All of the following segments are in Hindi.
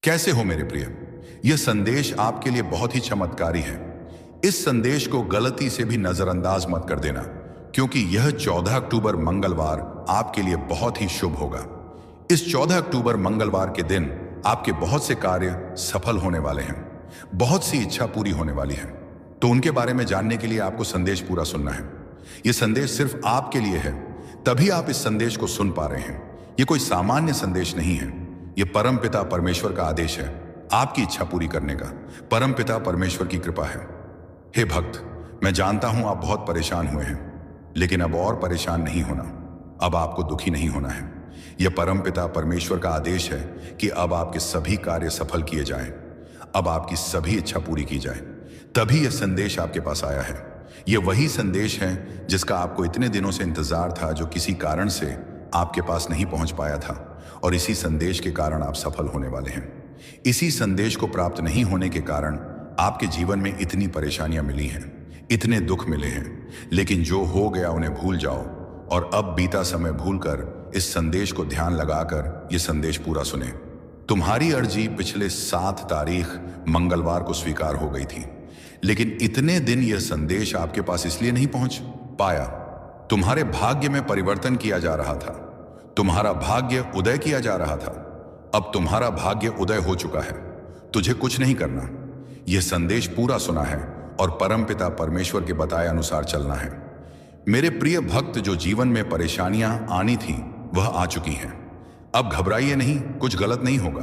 कैसे हो मेरे प्रिय? यह संदेश आपके लिए बहुत ही चमत्कारी है। इस संदेश को गलती से भी नजरअंदाज मत कर देना, क्योंकि यह 14 अक्टूबर मंगलवार आपके लिए बहुत ही शुभ होगा। इस 14 अक्टूबर मंगलवार के दिन आपके बहुत से कार्य सफल होने वाले हैं, बहुत सी इच्छा पूरी होने वाली है। तो उनके बारे में जानने के लिए आपको संदेश पूरा सुनना है। यह संदेश सिर्फ आपके लिए है, तभी आप इस संदेश को सुन पा रहे हैं। यह कोई सामान्य संदेश नहीं है, यह परमपिता परमेश्वर का आदेश है, आपकी इच्छा पूरी करने का। परमपिता परमेश्वर की कृपा है। हे भक्त, मैं जानता हूं आप बहुत परेशान हुए हैं, लेकिन अब और परेशान नहीं होना, अब आपको दुखी नहीं होना है। यह परमपिता परमेश्वर का आदेश है कि अब आपके सभी कार्य सफल किए जाएं, अब आपकी सभी इच्छा पूरी की जाए। तभी यह संदेश आपके पास आया है। यह वही संदेश है जिसका आपको इतने दिनों से इंतजार था, जो किसी कारण से आपके पास नहीं पहुंच पाया था, और इसी संदेश के कारण आप सफल होने वाले हैं। इसी संदेश को प्राप्त नहीं होने के कारण आपके जीवन में इतनी परेशानियां मिली हैं, इतने दुख मिले हैं, लेकिन जो हो गया उन्हें भूल जाओ और अब बीता समय भूलकर इस संदेश को ध्यान लगाकर यह संदेश पूरा सुने। तुम्हारी अर्जी पिछले 7 तारीख मंगलवार को स्वीकार हो गई थी, लेकिन इतने दिन यह संदेश आपके पास इसलिए नहीं पहुंच पाया। तुम्हारे भाग्य में परिवर्तन किया जा रहा था, तुम्हारा भाग्य उदय किया जा रहा था। अब तुम्हारा भाग्य उदय हो चुका है, तुझे कुछ नहीं करना। यह संदेश पूरा सुना है और परमपिता परमेश्वर के बताए अनुसार चलना है। मेरे प्रिय भक्त, जो जीवन में परेशानियां आनी थी वह आ चुकी हैं। अब घबराइए नहीं, कुछ गलत नहीं होगा,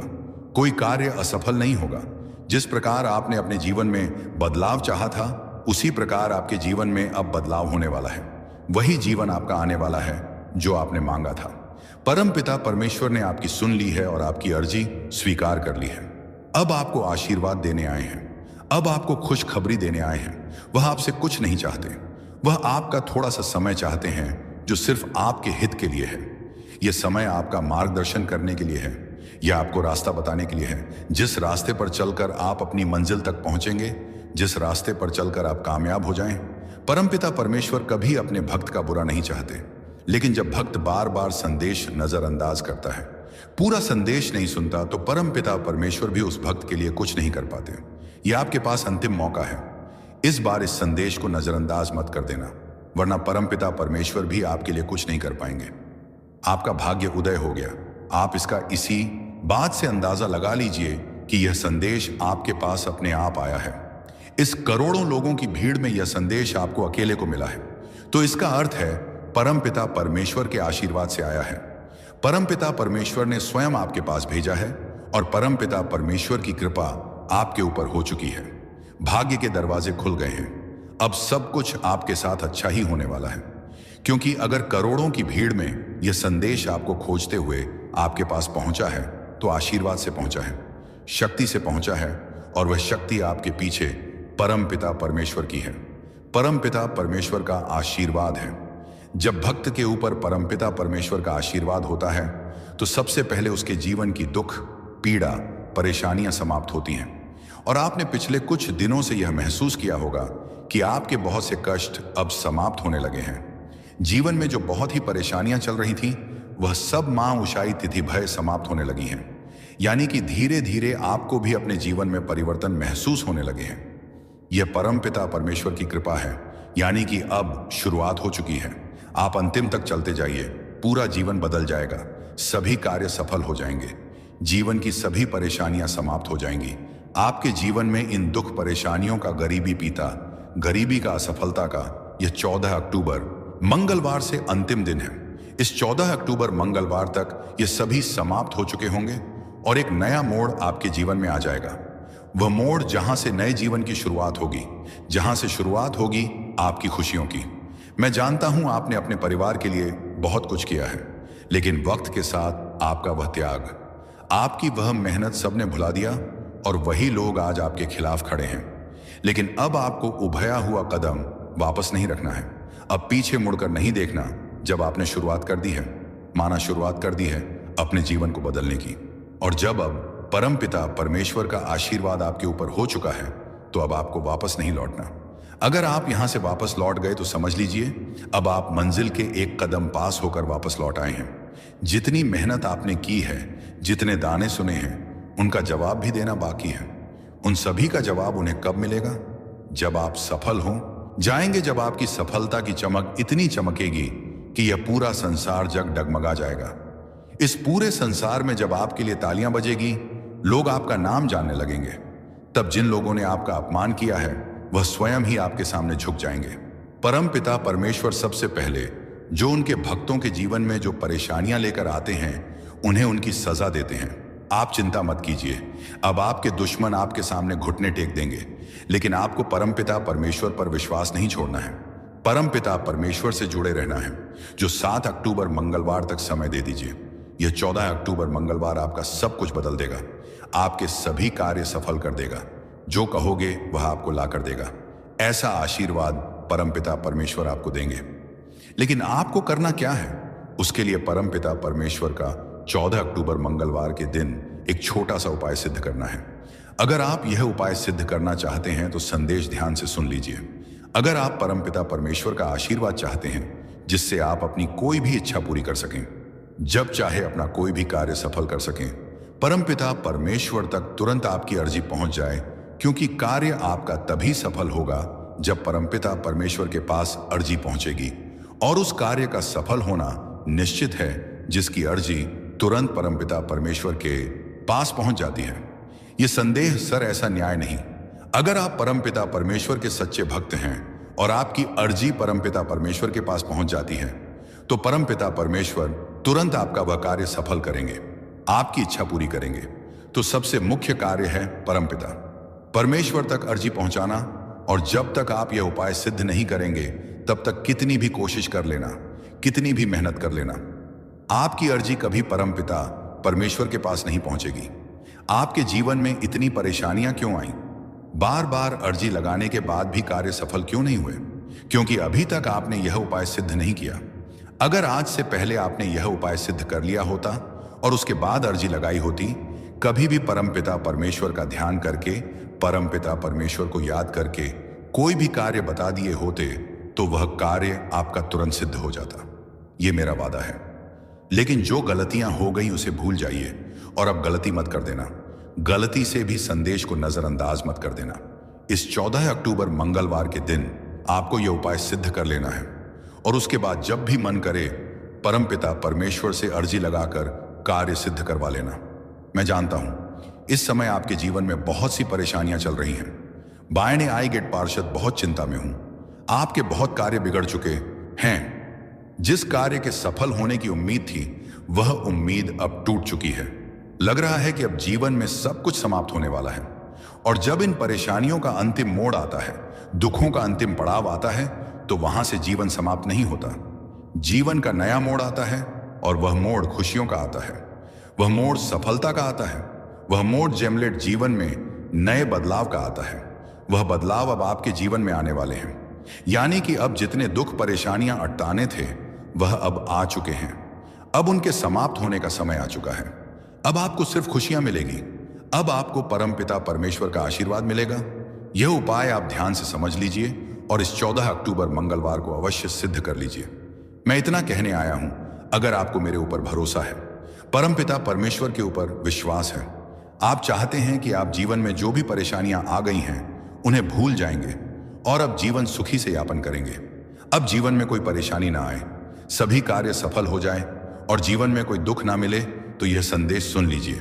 कोई कार्य असफल नहीं होगा। जिस प्रकार आपने अपने जीवन में बदलाव चाहा था, उसी प्रकार आपके जीवन में अब बदलाव होने वाला है। वही जीवन आपका आने वाला है जो आपने मांगा था। परमपिता परमेश्वर ने आपकी सुन ली है और आपकी अर्जी स्वीकार कर ली है। अब आपको आशीर्वाद देने आए हैं, अब आपको खुशखबरी देने आए हैं। वह आपसे कुछ नहीं चाहते, वह आपका थोड़ा सा समय चाहते हैं, जो सिर्फ आपके हित के लिए है। यह समय आपका मार्गदर्शन करने के लिए है, यह आपको रास्ता बताने के लिए है। जिस रास्ते पर चलकर आप अपनी मंजिल तक पहुंचेंगे, जिस रास्ते पर चलकर आप कामयाब हो जाएं। परमपिता परमेश्वर कभी अपने भक्त का बुरा नहीं चाहते, लेकिन जब भक्त बार बार संदेश नजरअंदाज करता है, पूरा संदेश नहीं सुनता, तो परमपिता परमेश्वर भी उस भक्त के लिए कुछ नहीं कर पाते। यह आपके पास अंतिम मौका है। इस बार इस संदेश को नजरअंदाज मत कर देना, वरना परमपिता परमेश्वर भी आपके लिए कुछ नहीं कर पाएंगे। आपका भाग्य उदय हो गया। आप इसका इसी बात से अंदाजा लगा लीजिए कि यह संदेश आपके पास अपने आप आया है। इस करोड़ों लोगों की भीड़ में यह संदेश आपको अकेले को मिला है, तो इसका अर्थ है परमपिता परमेश्वर के आशीर्वाद से आया है। परमपिता परमेश्वर ने स्वयं आपके पास भेजा है और परमपिता परमेश्वर की कृपा आपके ऊपर हो चुकी है। भाग्य के दरवाजे खुल गए हैं। अब सब कुछ आपके साथ अच्छा ही होने वाला है, क्योंकि अगर करोड़ों की भीड़ में यह संदेश आपको खोजते हुए आपके पास पहुंचा है, तो आशीर्वाद से पहुंचा है, शक्ति से पहुंचा है, और वह शक्ति आपके पीछे परमपिता परमेश्वर की है। परमपिता परमेश्वर का आशीर्वाद है। जब भक्त के ऊपर परमपिता परमेश्वर का आशीर्वाद होता है, तो सबसे पहले उसके जीवन की दुख, पीड़ा, परेशानियां समाप्त होती हैं। और आपने पिछले कुछ दिनों से यह महसूस किया होगा कि आपके बहुत से कष्ट अब समाप्त होने लगे हैं। जीवन में जो बहुत ही परेशानियां चल रही थीं, वह सब मां उषाई तिथि भय समाप्त होने लगी हैं। यानी कि धीरे धीरे आपको भी अपने जीवन में परिवर्तन महसूस होने लगे हैं। यह परमपिता परमेश्वर की कृपा है, यानी कि अब शुरुआत हो चुकी है। आप अंतिम तक चलते जाइए, पूरा जीवन बदल जाएगा, सभी कार्य सफल हो जाएंगे, जीवन की सभी परेशानियां समाप्त हो जाएंगी। आपके जीवन में इन दुख परेशानियों का, गरीबी पीता, गरीबी का, असफलता का, यह 14 अक्टूबर मंगलवार से अंतिम दिन है। इस 14 अक्टूबर मंगलवार तक ये सभी समाप्त हो चुके होंगे और एक नया मोड़ आपके जीवन में आ जाएगा। वह मोड़ जहां से नए जीवन की शुरुआत होगी, जहां से शुरुआत होगी आपकी खुशियों की। मैं जानता हूं आपने अपने परिवार के लिए बहुत कुछ किया है, लेकिन वक्त के साथ आपका वह त्याग, आपकी वह मेहनत सबने भुला दिया, और वही लोग आज आपके खिलाफ खड़े हैं। लेकिन अब आपको उभया हुआ कदम वापस नहीं रखना है। अब पीछे मुड़कर नहीं देखना। जब आपने शुरुआत कर दी है, माना शुरुआत कर दी है अपने जीवन को बदलने की, और जब अब परमपिता परमेश्वर का आशीर्वाद आपके ऊपर हो चुका है, तो अब आपको वापस नहीं लौटना। अगर आप यहां से वापस लौट गए तो समझ लीजिए अब आप मंजिल के एक कदम पास होकर वापस लौट आए हैं। जितनी मेहनत आपने की है, जितने दाने सुने हैं, उनका जवाब भी देना बाकी है। उन सभी का जवाब उन्हें कब मिलेगा? जब आप सफल हो जाएंगे, जब आपकी सफलता की चमक इतनी चमकेगी कि यह पूरा संसार जग डगमगा जाएगा। इस पूरे संसार में जब आपके लिए तालियां बजेगी, लोग आपका नाम जानने लगेंगे, तब जिन लोगों ने आपका अपमान किया है वह स्वयं ही आपके सामने झुक जाएंगे। परमपिता परमेश्वर सबसे पहले जो उनके भक्तों के जीवन में जो परेशानियां लेकर आते हैं उन्हें उनकी सजा देते हैं। आप चिंता मत कीजिए, अब आपके दुश्मन आपके सामने घुटने टेक देंगे, लेकिन आपको परमपिता परमेश्वर पर विश्वास नहीं छोड़ना है। परमपिता परमेश्वर से जुड़े रहना है। जो 7 अक्टूबर मंगलवार तक समय दे दीजिए। यह 14 अक्टूबर मंगलवार आपका सब कुछ बदल देगा, आपके सभी कार्य सफल कर देगा। जो कहोगे वह आपको ला कर देगा। ऐसा आशीर्वाद परमपिता परमेश्वर आपको देंगे। लेकिन आपको करना क्या है? उसके लिए परमपिता परमेश्वर का 14 अक्टूबर मंगलवार के दिन एक छोटा सा उपाय सिद्ध करना है। अगर आप यह उपाय सिद्ध करना चाहते हैं तो संदेश ध्यान से सुन लीजिए। अगर आप परमपिता परमेश्वर का आशीर्वाद चाहते हैं जिससे आप अपनी कोई भी इच्छा पूरी कर सकें, जब चाहे अपना कोई भी कार्य सफल कर सकें, परमपिता परमेश्वर तक तुरंत आपकी अर्जी पहुंच जाए, क्योंकि कार्य आपका तभी सफल होगा जब परमपिता परमेश्वर के पास अर्जी पहुंचेगी। और उस कार्य का सफल होना निश्चित है जिसकी अर्जी तुरंत परमपिता परमेश्वर के पास पहुंच जाती है। यह संदेह सर ऐसा न्याय नहीं। अगर आप परमपिता परमेश्वर के सच्चे भक्त हैं और आपकी अर्जी परमपिता परमेश्वर के पास पहुंच जाती है, तो परमपिता परमेश्वर तुरंत आपका वह कार्य सफल करेंगे, आपकी इच्छा पूरी करेंगे। तो सबसे मुख्य कार्य है परमपिता परमेश्वर तक अर्जी पहुंचाना। और जब तक आप यह उपाय सिद्ध नहीं करेंगे, तब तक कितनी भी कोशिश कर लेना, कितनी भी मेहनत कर लेना, आपकी अर्जी कभी परमपिता परमेश्वर के पास नहीं पहुंचेगी। आपके जीवन में इतनी परेशानियां क्यों आई? बार बार अर्जी लगाने के बाद भी कार्य सफल क्यों नहीं हुए? क्योंकि अभी तक आपने यह उपाय सिद्ध नहीं किया। अगर आज से पहले आपने यह उपाय सिद्ध कर लिया होता और उसके बाद अर्जी लगाई होती, कभी भी परमपिता परमेश्वर का ध्यान करके, परमपिता परमेश्वर को याद करके कोई भी कार्य बता दिए होते, तो वह कार्य आपका तुरंत सिद्ध हो जाता। यह मेरा वादा है। लेकिन जो गलतियां हो गई उसे भूल जाइए और अब गलती मत कर देना। गलती से भी संदेश को नजरअंदाज मत कर देना। इस 14 अक्टूबर मंगलवार के दिन आपको यह उपाय सिद्ध कर लेना है और उसके बाद जब भी मन करे परमपिता परमेश्वर से अर्जी लगाकर कार्य सिद्ध करवा लेना। मैं जानता हूं इस समय आपके जीवन में बहुत सी परेशानियां चल रही हैं। बायने आई गेट पार्षद बहुत चिंता में हूं। आपके बहुत कार्य बिगड़ चुके हैं। जिस कार्य के सफल होने की उम्मीद थी, वह उम्मीद अब टूट चुकी है। लग रहा है कि अब जीवन में सब कुछ समाप्त होने वाला है। और जब इन परेशानियों का अंतिम मोड़ आता है, दुखों का अंतिम पड़ाव आता है, तो वहां से जीवन समाप्त नहीं होता। जीवन का नया मोड़ आता है और वह मोड़ खुशियों का आता है। वह मोड़ सफलता का आता है। वह मोड़ जेमलेट जीवन में नए बदलाव का आता है। वह बदलाव अब आपके जीवन में आने वाले हैं। यानी कि अब जितने दुख परेशानियां अटताने थे, वह अब आ चुके हैं। अब उनके समाप्त होने का समय आ चुका है। अब आपको सिर्फ खुशियां मिलेगी। अब आपको परमपिता परमेश्वर का आशीर्वाद मिलेगा। यह उपाय आप ध्यान से समझ लीजिए और इस 14 अक्टूबर मंगलवार को अवश्य सिद्ध कर लीजिए। मैं इतना कहने आया हूं, अगर आपको मेरे ऊपर भरोसा है, परमपिता परमेश्वर के ऊपर विश्वास है, आप चाहते हैं कि आप जीवन में जो भी परेशानियां आ गई हैं उन्हें भूल जाएंगे और अब जीवन सुखी से यापन करेंगे। अब जीवन में कोई परेशानी ना आए, सभी कार्य सफल हो जाए और जीवन में कोई दुख ना मिले, तो यह संदेश सुन लीजिए,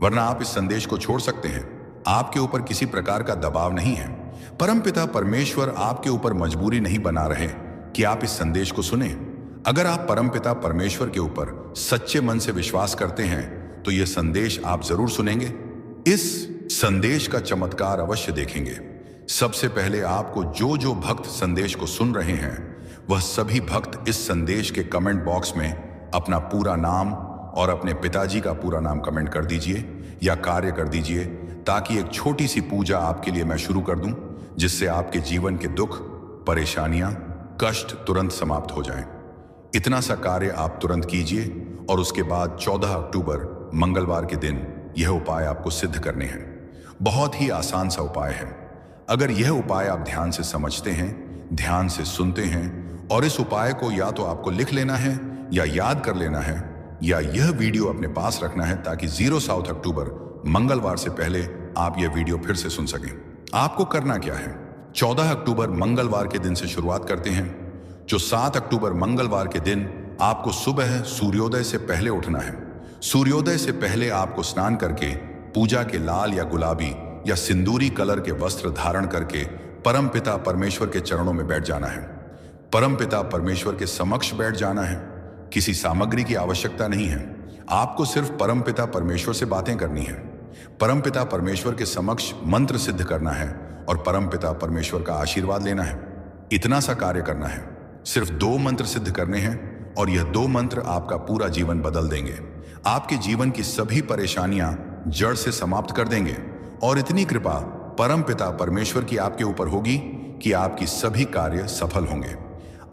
वरना आप इस संदेश को छोड़ सकते हैं। आपके ऊपर किसी प्रकार का दबाव नहीं है। परमपिता परमेश्वर आपके ऊपर मजबूरी नहीं बना रहे कि आप इस संदेश को सुने। अगर आप परमपिता परमेश्वर के ऊपर सच्चे मन से विश्वास करते हैं, तो यह संदेश आप जरूर सुनेंगे। इस संदेश का चमत्कार अवश्य देखेंगे। सबसे पहले आपको जो जो भक्त संदेश को सुन रहे हैं, वह सभी भक्त इस संदेश के कमेंट बॉक्स में अपना पूरा नाम और अपने पिताजी का पूरा नाम कमेंट कर दीजिए या कार्य कर दीजिए, ताकि एक छोटी सी पूजा आपके लिए मैं शुरू कर दूं, जिससे आपके जीवन के दुख, परेशानियां, कष्ट तुरंत समाप्त हो जाएं। इतना सा कार्य आप तुरंत कीजिए और उसके बाद 14 अक्टूबर मंगलवार के दिन यह उपाय आपको सिद्ध करने हैं। बहुत ही आसान सा उपाय है। अगर यह उपाय आप ध्यान से समझते हैं, ध्यान से सुनते हैं और इस उपाय को या तो आपको लिख लेना है या याद कर लेना है, या यह वीडियो अपने पास रखना है, ताकि 0 साउथ अक्टूबर मंगलवार से पहले आप यह वीडियो फिर से सुन सकें। आपको करना क्या है? 14 अक्टूबर मंगलवार के दिन से शुरुआत करते हैं। जो 7 अक्टूबर मंगलवार के दिन आपको सुबह सूर्योदय से पहले उठना है। सूर्योदय से पहले आपको स्नान करके पूजा के लाल या गुलाबी या सिंदूरी कलर के वस्त्र धारण करके परमपिता परमेश्वर के चरणों में बैठ जाना है। परमपिता परमेश्वर के समक्ष बैठ जाना है। किसी सामग्री की आवश्यकता नहीं है, आपको सिर्फ परमपिता परमेश्वर से बातें करनी है। परमपिता परमेश्वर के समक्ष मंत्र सिद्ध करना है और परमपिता परमेश्वर का आशीर्वाद लेना है। इतना सा कार्य करना है। सिर्फ 2 मंत्र सिद्ध करने हैं और यह 2 मंत्र आपका पूरा जीवन बदल देंगे। आपके जीवन की सभी परेशानियां जड़ से समाप्त कर देंगे और इतनी कृपा परमपिता परमेश्वर की आपके ऊपर होगी कि आपकी सभी कार्य सफल होंगे।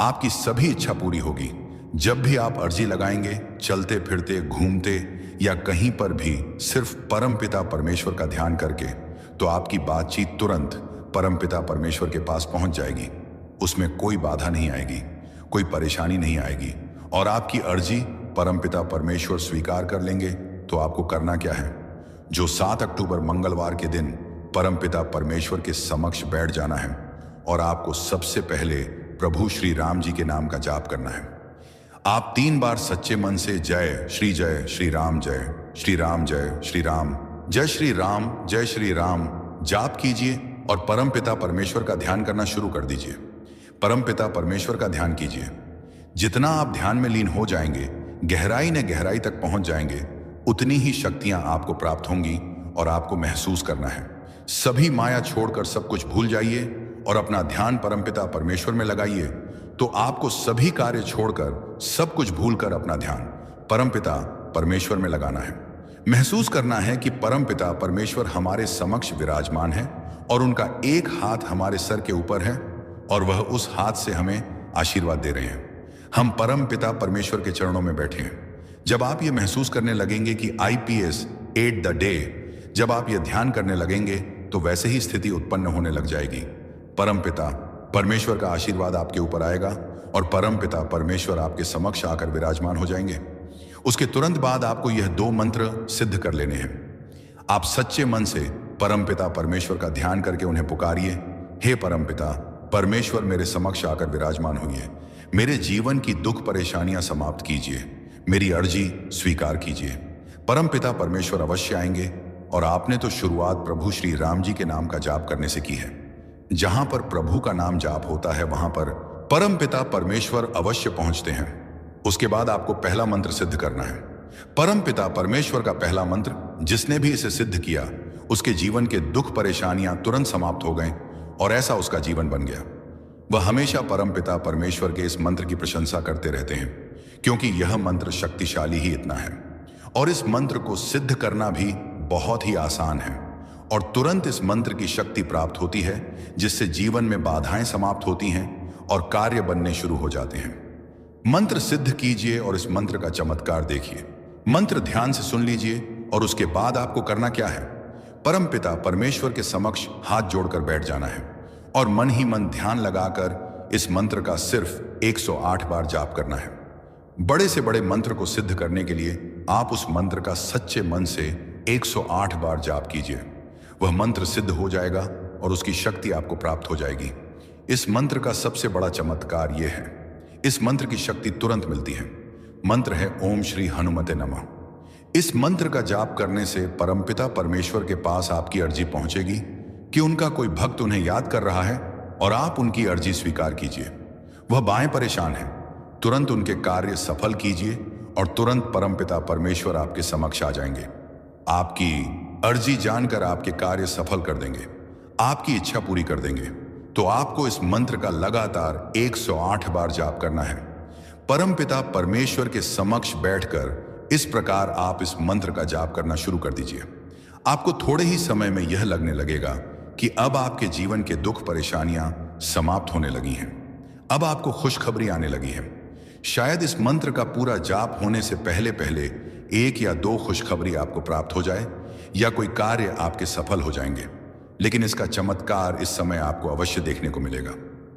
आपकी सभी इच्छा पूरी होगी। जब भी आप अर्जी लगाएंगे, चलते फिरते, घूमते या कहीं पर भी सिर्फ परमपिता परमेश्वर का ध्यान करके, तो आपकी बातचीत तुरंत परमपिता परमेश्वर के पास पहुंच जाएगी। उसमें कोई बाधा नहीं आएगी, कोई परेशानी नहीं आएगी और आपकी अर्जी परमपिता परमेश्वर स्वीकार कर लेंगे। तो आपको करना क्या है? जो 7 अक्टूबर मंगलवार के दिन परमपिता परमेश्वर के समक्ष बैठ जाना है और आपको सबसे पहले प्रभु श्री राम जी के नाम का जाप करना है। आप 3 बार सच्चे मन से जय श्री राम, जय श्री राम, जय श्री राम, जय श्री राम, जय श्री राम जाप कीजिए और परमपिता परमेश्वर का ध्यान करना शुरू कर दीजिए। परमपिता परमेश्वर का ध्यान कीजिए। जितना आप ध्यान में लीन हो जाएंगे, गहराई ने गहराई तक पहुंच जाएंगे, उतनी ही शक्तियां आपको प्राप्त होंगी और आपको महसूस करना है। सभी माया छोड़कर सब कुछ भूल जाइए और अपना ध्यान परमपिता परमेश्वर में लगाइए। तो आपको सभी कार्य छोड़कर, सब कुछ भूलकर अपना ध्यान परमपिता परमेश्वर में लगाना है। महसूस करना है कि परमपिता परमेश्वर हमारे समक्ष विराजमान है और उनका एक हाथ हमारे सर के ऊपर है और वह उस हाथ से हमें आशीर्वाद दे रहे हैं। हम परमपिता परमेश्वर के चरणों में बैठे हैं। जब आप ये महसूस करने लगेंगे कि IPS 8 द डे, जब आप ये ध्यान करने लगेंगे तो वैसे ही स्थिति उत्पन्न होने लग जाएगी। परमपिता परमेश्वर का आशीर्वाद आपके ऊपर आएगा और परमपिता परमेश्वर आपके समक्ष आकर विराजमान हो जाएंगे। उसके तुरंत बाद आपको यह 2 मंत्र सिद्ध कर लेने हैं। आप सच्चे मन से परमपिता परमेश्वर का ध्यान करके उन्हें पुकारिए। हे परमपिता परमेश्वर, मेरे समक्ष आकर विराजमान होइए। मेरे जीवन की दुख परेशानियां समाप्त कीजिए। मेरी अर्जी स्वीकार कीजिए। परमपिता परमेश्वर अवश्य आएंगे और आपने तो शुरुआत प्रभु श्री राम जी के नाम का जाप करने से की है। जहां पर प्रभु का नाम जाप होता है, वहां पर परमपिता परमेश्वर अवश्य पहुंचते हैं। उसके बाद आपको पहला मंत्र सिद्ध करना है। परमपिता परमेश्वर का पहला मंत्र, जिसने भी इसे सिद्ध किया, उसके जीवन के दुख परेशानियां तुरंत समाप्त हो गए और ऐसा उसका जीवन बन गया। वह हमेशा परमपिता परमेश्वर के इस मंत्र की प्रशंसा करते रहते हैं, क्योंकि यह मंत्र शक्तिशाली ही इतना है और इस मंत्र को सिद्ध करना भी बहुत ही आसान है और तुरंत इस मंत्र की शक्ति प्राप्त होती है, जिससे जीवन में बाधाएं समाप्त होती हैं और कार्य बनने शुरू हो जाते हैं। मंत्र सिद्ध कीजिए और इस मंत्र का चमत्कार देखिए। मंत्र ध्यान से सुन लीजिए और उसके बाद आपको करना क्या है? परमपिता परमेश्वर के समक्ष हाथ जोड़कर बैठ जाना है और मन ही मन ध्यान लगाकर इस मंत्र का सिर्फ 108 बार जाप करना है। बड़े से बड़े मंत्र को सिद्ध करने के लिए आप उस मंत्र का सच्चे मन से 108 बार जाप कीजिए। वह मंत्र सिद्ध हो जाएगा और उसकी शक्ति आपको प्राप्त हो जाएगी। इस मंत्र का सबसे बड़ा चमत्कार यह है, इस मंत्र की शक्ति तुरंत मिलती है। मंत्र है ओम श्री हनुमते नमः। इस मंत्र का जाप करने से परमपिता परमेश्वर के पास आपकी अर्जी पहुंचेगी कि उनका कोई भक्त उन्हें याद कर रहा है और आप उनकी अर्जी स्वीकार कीजिए। वह बाएं परेशान है, तुरंत उनके कार्य सफल कीजिए और तुरंत परमपिता परमेश्वर आपके समक्ष आ जाएंगे। आपकी अर्जी जानकर आपके कार्य सफल कर देंगे, आपकी इच्छा पूरी कर देंगे। तो आपको इस मंत्र का लगातार 108 बार जाप करना है। परमपिता परमेश्वर के समक्ष बैठकर इस प्रकार आप इस मंत्र का जाप करना शुरू कर दीजिए। आपको थोड़े ही समय में यह लगने लगेगा कि अब आपके जीवन के दुख परेशानियां समाप्त होने लगी हैं। अब आपको खुशखबरी आने लगी है। शायद इस मंत्र का पूरा जाप होने से पहले पहले 1 या 2 खुशखबरी आपको प्राप्त हो जाए या कोई कार्य आपके सफल हो जाएंगे, लेकिन इसका चमत्कार इस समय आपको अवश्य देखने को मिलेगा।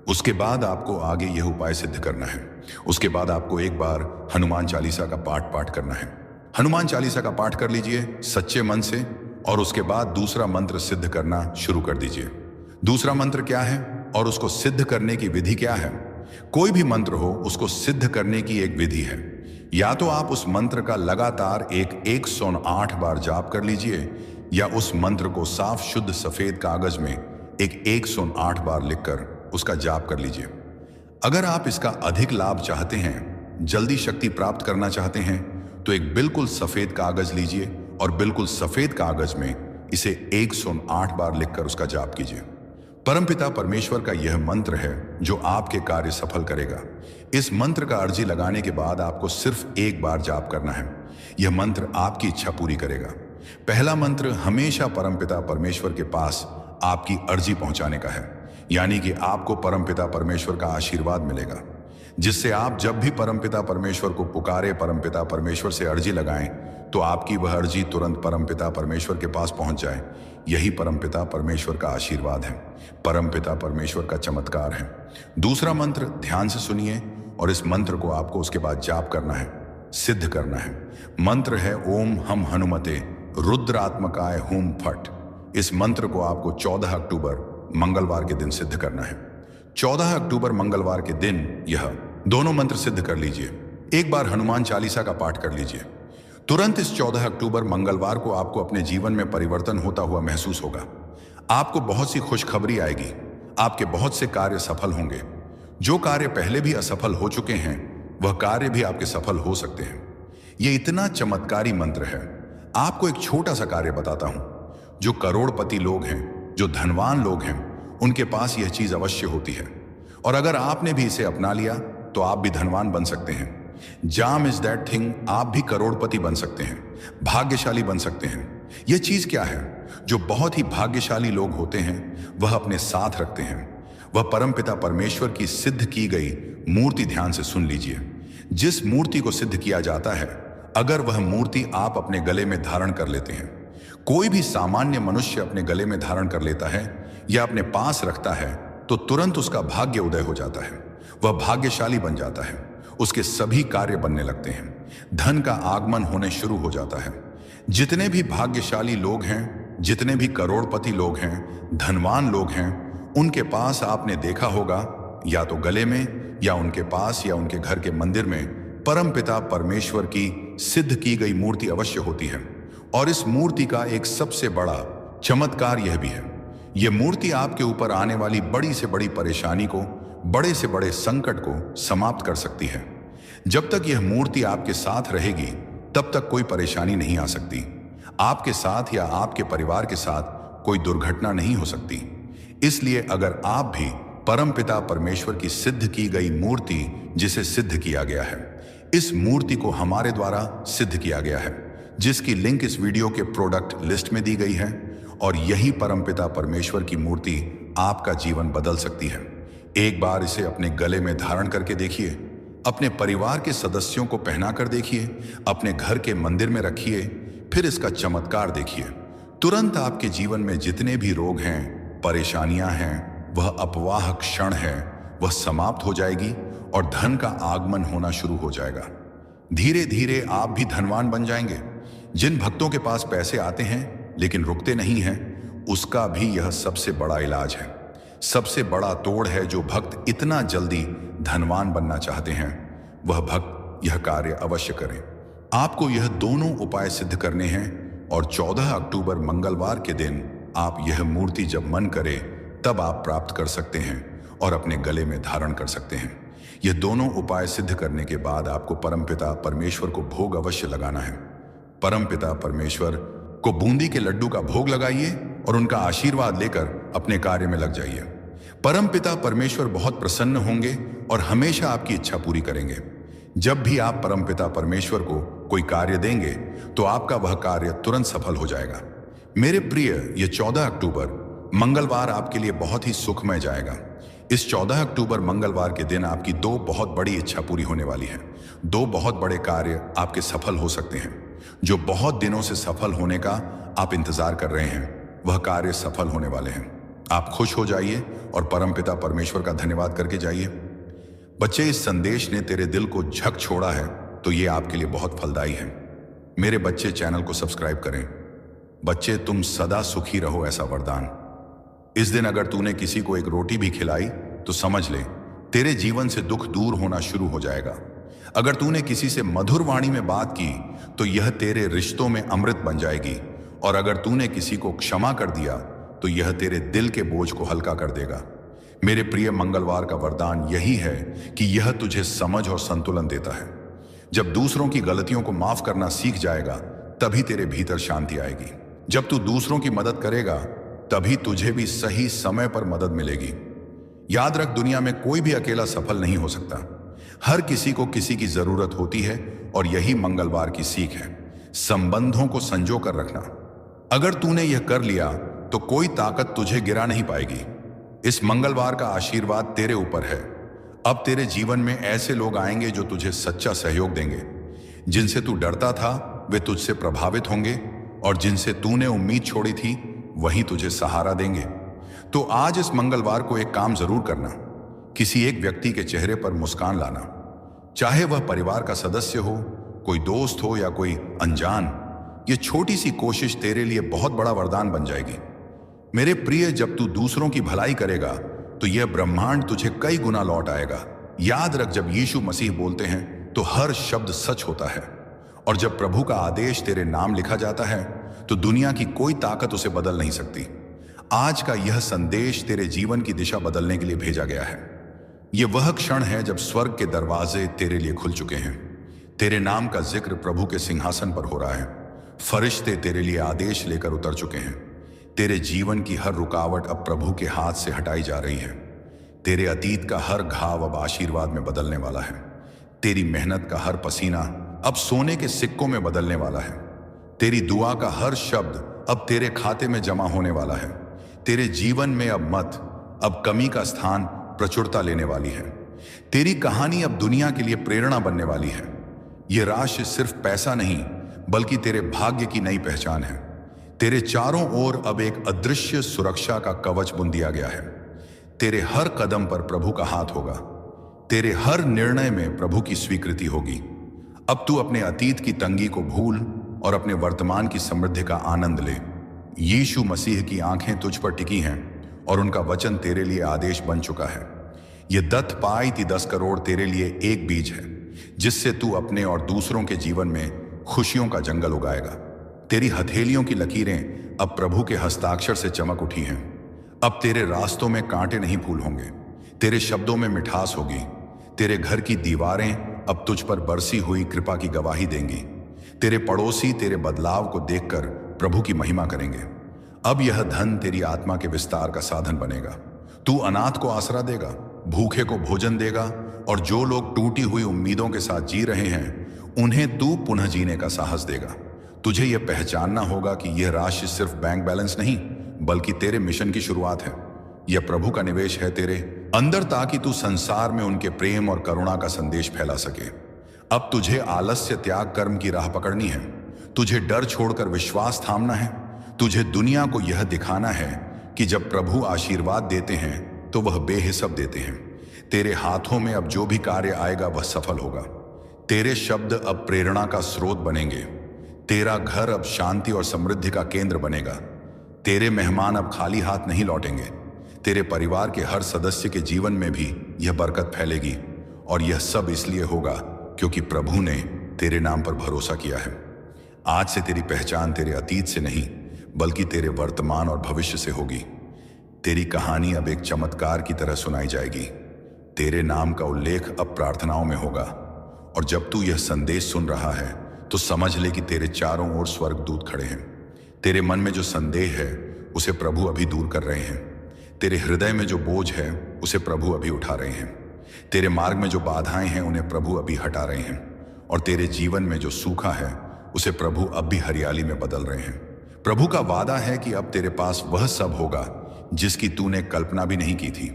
उसके बाद आपको आगे यह उपाय सिद्ध करना है। उसके बाद आपको एक बार हनुमान चालीसा का पाठ करना है। हनुमान चालीसा का पाठ कर लीजिए सच्चे मन से और उसके बाद दूसरा मंत्र सिद्ध करना शुरू कर दीजिए। दूसरा मंत्र क्या है और उसको सिद्ध करने की विधि क्या है? कोई भी मंत्र हो, उसको सिद्ध करने की एक विधि है। या तो आप उस मंत्र का लगातार 108 बार जाप कर लीजिए, या उस मंत्र को साफ शुद्ध सफेद कागज में 108 बार लिखकर उसका जाप कर लीजिए। अगर आप इसका अधिक लाभ चाहते हैं, जल्दी शक्ति प्राप्त करना चाहते हैं, तो एक बिल्कुल सफेद कागज लीजिए और बिल्कुल सफेद कागज में इसे 108 बार लिखकर उसका जाप कीजिए। परमपिता परमेश्वर का यह मंत्र है जो आपके कार्य सफल करेगा। इस मंत्र का अर्जी लगाने के बाद आपको सिर्फ एक बार जाप करना है। यह मंत्र आपकी इच्छा पूरी करेगा। पहला मंत्र हमेशा परमपिता परमेश्वर के पास आपकी अर्जी पहुंचाने का है, यानी कि आपको परमपिता परमेश्वर का आशीर्वाद मिलेगा, जिससे आप जब भी परमपिता परमेश्वर को पुकारे, परमपिता परमेश्वर से अर्जी लगाएं, तो आपकी वह अर्जी तुरंत परमपिता परमेश्वर के पास पहुंच जाए। यही परमपिता परमेश्वर का आशीर्वाद है, परमपिता परमेश्वर का चमत्कार है। दूसरा मंत्र ध्यान से सुनिए और इस मंत्र को आपको उसके बाद जाप करना है, सिद्ध करना है। मंत्र है ओम हम हनुमते रुद्रात्मकाय हुम फट। इस मंत्र को आपको 14 अक्टूबर मंगलवार के दिन सिद्ध करना है। 14 अक्टूबर मंगलवार के दिन यह दोनों मंत्र सिद्ध कर लीजिए। एक बार हनुमान चालीसा का पाठ कर लीजिए। तुरंत इस 14 अक्टूबर मंगलवार को आपको अपने जीवन में परिवर्तन होता हुआ महसूस होगा। आपको बहुत सी खुशखबरी आएगी। आपके बहुत से कार्य सफल होंगे। जो कार्य पहले भी असफल हो चुके हैं, वह कार्य भी आपके सफल हो सकते हैं। यह इतना चमत्कारी मंत्र है। आपको एक छोटा सा कार्य बताता हूं। जो करोड़पति लोग हैं, जो धनवान लोग हैं, उनके पास यह चीज अवश्य होती है। और अगर आपने भी इसे अपना लिया तो आप भी धनवान बन सकते हैं। जाम इज दैट थिंग। आप भी करोड़पति बन सकते हैं, भाग्यशाली बन सकते हैं। यह चीज क्या है? जो बहुत ही भाग्यशाली लोग होते हैं, वह अपने साथ रखते हैं। वह परमपिता परमेश्वर की सिद्ध की गई मूर्ति ध्यान से सुन लीजिए। जिस मूर्ति को सिद्ध किया जाता है, अगर वह मूर्ति आप अपने गले में धारण कर लेते हैं, कोई भी सामान्य मनुष्य अपने गले में धारण कर लेता है या अपने पास रखता है, तो तुरंत उसका भाग्य उदय हो जाता है। वह भाग्यशाली बन जाता है। उसके सभी कार्य बनने लगते हैं। धन का आगमन होने शुरू हो जाता है। जितने भी भाग्यशाली लोग हैं, जितने भी करोड़पति लोग हैं, धनवान लोग हैं, उनके पास आपने देखा होगा, या तो गले में या उनके पास या उनके घर के मंदिर में परमपिता परमेश्वर की सिद्ध की गई मूर्ति अवश्य होती है। और इस मूर्ति का एक सबसे बड़ा चमत्कार यह भी है, यह मूर्ति आपके ऊपर आने वाली बड़ी से बड़ी परेशानी को, बड़े से बड़े संकट को समाप्त कर सकती है। जब तक यह मूर्ति आपके साथ रहेगी, तब तक कोई परेशानी नहीं आ सकती। आपके साथ या आपके परिवार के साथ कोई दुर्घटना नहीं हो सकती। इसलिए अगर आप भी परमपिता परमेश्वर की सिद्ध की गई मूर्ति, जिसे सिद्ध किया गया है, इस मूर्ति को हमारे द्वारा सिद्ध किया गया है, जिसकी लिंक इस वीडियो के प्रोडक्ट लिस्ट में दी गई है, और यही परमपिता परमेश्वर की मूर्ति आपका जीवन बदल सकती है। एक बार इसे अपने गले में धारण करके देखिए, अपने परिवार के सदस्यों को पहना कर देखिए, अपने घर के मंदिर में रखिए, फिर इसका चमत्कार देखिए। तुरंत आपके जीवन में जितने भी रोग हैं, परेशानियां हैं, वह अपवाह क्षण है, वह समाप्त हो जाएगी और धन का आगमन होना शुरू हो जाएगा। धीरे धीरे आप भी धनवान बन जाएंगे। जिन भक्तों के पास पैसे आते हैं लेकिन रुकते नहीं हैं, उसका भी यह सबसे बड़ा इलाज है, सबसे बड़ा तोड़ है। जो भक्त इतना जल्दी धनवान बनना चाहते हैं, वह भक्त यह कार्य अवश्य करें। आपको यह दोनों उपाय सिद्ध करने हैं और 14 अक्टूबर मंगलवार के दिन आप यह मूर्ति जब मन करे तब आप प्राप्त कर सकते हैं और अपने गले में धारण कर सकते हैं। यह दोनों उपाय सिद्ध करने के बाद आपको परमपिता परमेश्वर को भोग अवश्य लगाना है। परमपिता परमेश्वर को बूंदी के लड्डू का भोग लगाइए और उनका आशीर्वाद लेकर अपने कार्य में लग जाइए। परमपिता परमेश्वर बहुत प्रसन्न होंगे और हमेशा आपकी इच्छा पूरी करेंगे। जब भी आप परमपिता परमेश्वर को कोई कार्य देंगे, तो आपका वह कार्य तुरंत सफल हो जाएगा। मेरे प्रिय, यह 14 अक्टूबर मंगलवार आपके लिए बहुत ही सुखमय जाएगा। इस 14 अक्टूबर मंगलवार के दिन आपकी दो बहुत बड़ी इच्छा पूरी होने वाली है। दो बहुत बड़े कार्य आपके सफल हो सकते हैं। जो बहुत दिनों से सफल होने का आप इंतजार कर रहे हैं, वह कार्य सफल होने वाले हैं। आप खुश हो जाइए और परमपिता परमेश्वर का धन्यवाद करके जाइए। बच्चे, इस संदेश ने तेरे दिल को झक छोड़ा है, तो ये आपके लिए बहुत फलदायी है। मेरे बच्चे, चैनल को सब्सक्राइब करें, बच्चे, तुम सदा सुखी रहो, ऐसा वरदान। इस दिन अगर तूने किसी को एक रोटी भी खिलाई तो समझ ले तेरे जीवन से दुख दूर होना शुरू हो जाएगा। अगर तूने किसी से मधुर वाणी में बात की तो यह तेरे रिश्तों में अमृत बन जाएगी। और अगर तूने किसी को क्षमा कर दिया तो यह तेरे दिल के बोझ को हल्का कर देगा। मेरे प्रिय मंगलवार का वरदान यही है कि यह तुझे समझ और संतुलन देता है। जब दूसरों की गलतियों को माफ करना सीख जाएगा तभी तेरे भीतर शांति आएगी। जब तू दूसरों की मदद करेगा तभी तुझे भी सही समय पर मदद मिलेगी। याद रख, दुनिया में कोई भी अकेला सफल नहीं हो सकता। हर किसी को किसी की जरूरत होती है और यही मंगलवार की सीख है, संबंधों को संजो कर रखना। अगर तूने यह कर लिया तो कोई ताकत तुझे गिरा नहीं पाएगी। इस मंगलवार का आशीर्वाद तेरे ऊपर है। अब तेरे जीवन में ऐसे लोग आएंगे जो तुझे सच्चा सहयोग देंगे। जिनसे तू डरता था वे तुझसे प्रभावित होंगे और जिनसे तूने उम्मीद छोड़ी थी वही तुझे सहारा देंगे। तो आज इस मंगलवार को एक काम जरूर करना, किसी एक व्यक्ति के चेहरे पर मुस्कान लाना। चाहे वह परिवार का सदस्य हो, कोई दोस्त हो या कोई अनजान, ये छोटी सी कोशिश तेरे लिए बहुत बड़ा वरदान बन जाएगी। मेरे प्रिय, जब तू दूसरों की भलाई करेगा तो यह ब्रह्मांड तुझे कई गुना लौट आएगा। याद रख, जब यीशु मसीह बोलते हैं तो हर शब्द सच होता है। और जब प्रभु का आदेश तेरे नाम लिखा जाता है तो दुनिया की कोई ताकत उसे बदल नहीं सकती। आज का यह संदेश तेरे जीवन की दिशा बदलने के लिए भेजा गया है। यह वह क्षण है जब स्वर्ग के दरवाजे तेरे लिए खुल चुके हैं। तेरे नाम का जिक्र प्रभु के सिंहासन पर हो रहा है। फरिश्ते तेरे लिए आदेश लेकर उतर चुके हैं। तेरे जीवन की हर रुकावट अब प्रभु के हाथ से हटाई जा रही है। तेरे अतीत का हर घाव अब आशीर्वाद में बदलने वाला है। तेरी मेहनत का हर पसीना अब सोने के सिक्कों में बदलने वाला है। तेरी दुआ का हर शब्द अब तेरे खाते में जमा होने वाला है। तेरे जीवन में अब कमी का स्थान प्रचुरता लेने वाली है। तेरी कहानी अब दुनिया के लिए प्रेरणा बनने वाली है। यह राशि सिर्फ पैसा नहीं बल्कि तेरे भाग्य की नई पहचान है। तेरे चारों ओर अब एक अदृश्य सुरक्षा का कवच बुन दिया गया है। तेरे हर कदम पर प्रभु का हाथ होगा। तेरे हर निर्णय में प्रभु की स्वीकृति होगी। अब तू अपने अतीत की तंगी को भूल और अपने वर्तमान की समृद्धि का आनंद ले। यीशु मसीह की आंखें तुझ पर टिकी हैं और उनका वचन तेरे लिए आदेश बन चुका है। यह दत्त पाई थी 10 करोड़ तेरे लिए एक बीज है जिससे तू अपने और दूसरों के जीवन में खुशियों का जंगल उगाएगा। तेरी हथेलियों की लकीरें अब प्रभु के हस्ताक्षर से चमक उठी हैं। अब तेरे रास्तों में कांटे नहीं फूल होंगे, तेरे शब्दों में मिठास होगी। तेरे घर की दीवारें अब तुझ पर बरसी हुई कृपा की गवाही देंगी। तेरे पड़ोसी तेरे बदलाव को देखकर प्रभु की महिमा करेंगे। अब यह धन तेरी आत्मा के विस्तार का साधन बनेगा। तू अनाथ को आसरा देगा, भूखे को भोजन देगा और जो लोग टूटी हुई उम्मीदों के साथ जी रहे हैं उन्हें तू पुनः जीने का साहस देगा। तुझे यह पहचानना होगा कि यह राशि सिर्फ बैंक बैलेंस नहीं बल्कि तेरे मिशन की शुरुआत है। यह प्रभु का निवेश है तेरे अंदर ताकि तू संसार में उनके प्रेम और करुणा का संदेश फैला सके। अब तुझे आलस्य त्याग कर्म की राह पकड़नी है। तुझे डर छोड़कर विश्वास थामना है। तुझे दुनिया को यह दिखाना है कि जब प्रभु आशीर्वाद देते हैं तो वह बेहिसाब देते हैं। तेरे हाथों में अब जो भी कार्य आएगा वह सफल होगा। तेरे शब्द अब प्रेरणा का स्रोत बनेंगे। तेरा घर अब शांति और समृद्धि का केंद्र बनेगा। तेरे मेहमान अब खाली हाथ नहीं लौटेंगे। तेरे परिवार के हर सदस्य के जीवन में भी यह बरकत फैलेगी और यह सब इसलिए होगा क्योंकि प्रभु ने तेरे नाम पर भरोसा किया है। आज से तेरी पहचान तेरे अतीत से नहीं बल्कि तेरे वर्तमान और भविष्य से होगी। तेरी कहानी अब एक चमत्कार की तरह सुनाई जाएगी। तेरे नाम का उल्लेख अब प्रार्थनाओं में होगा और जब तू यह संदेश सुन रहा है तो समझ ले कि तेरे चारों ओर स्वर्गदूत खड़े हैं। तेरे मन में जो संदेह है उसे प्रभु अभी दूर कर रहे हैं। तेरे हृदय में जो बोझ है उसे प्रभु अभी उठा रहे हैं। तेरे मार्ग में जो बाधाएं हैं उन्हें प्रभु अभी हटा रहे हैं और तेरे जीवन में जो सूखा है उसे प्रभु अब भी हरियाली में बदल रहे हैं। प्रभु का वादा है कि अब तेरे पास वह सब होगा जिसकी तूने कल्पना भी नहीं की थी।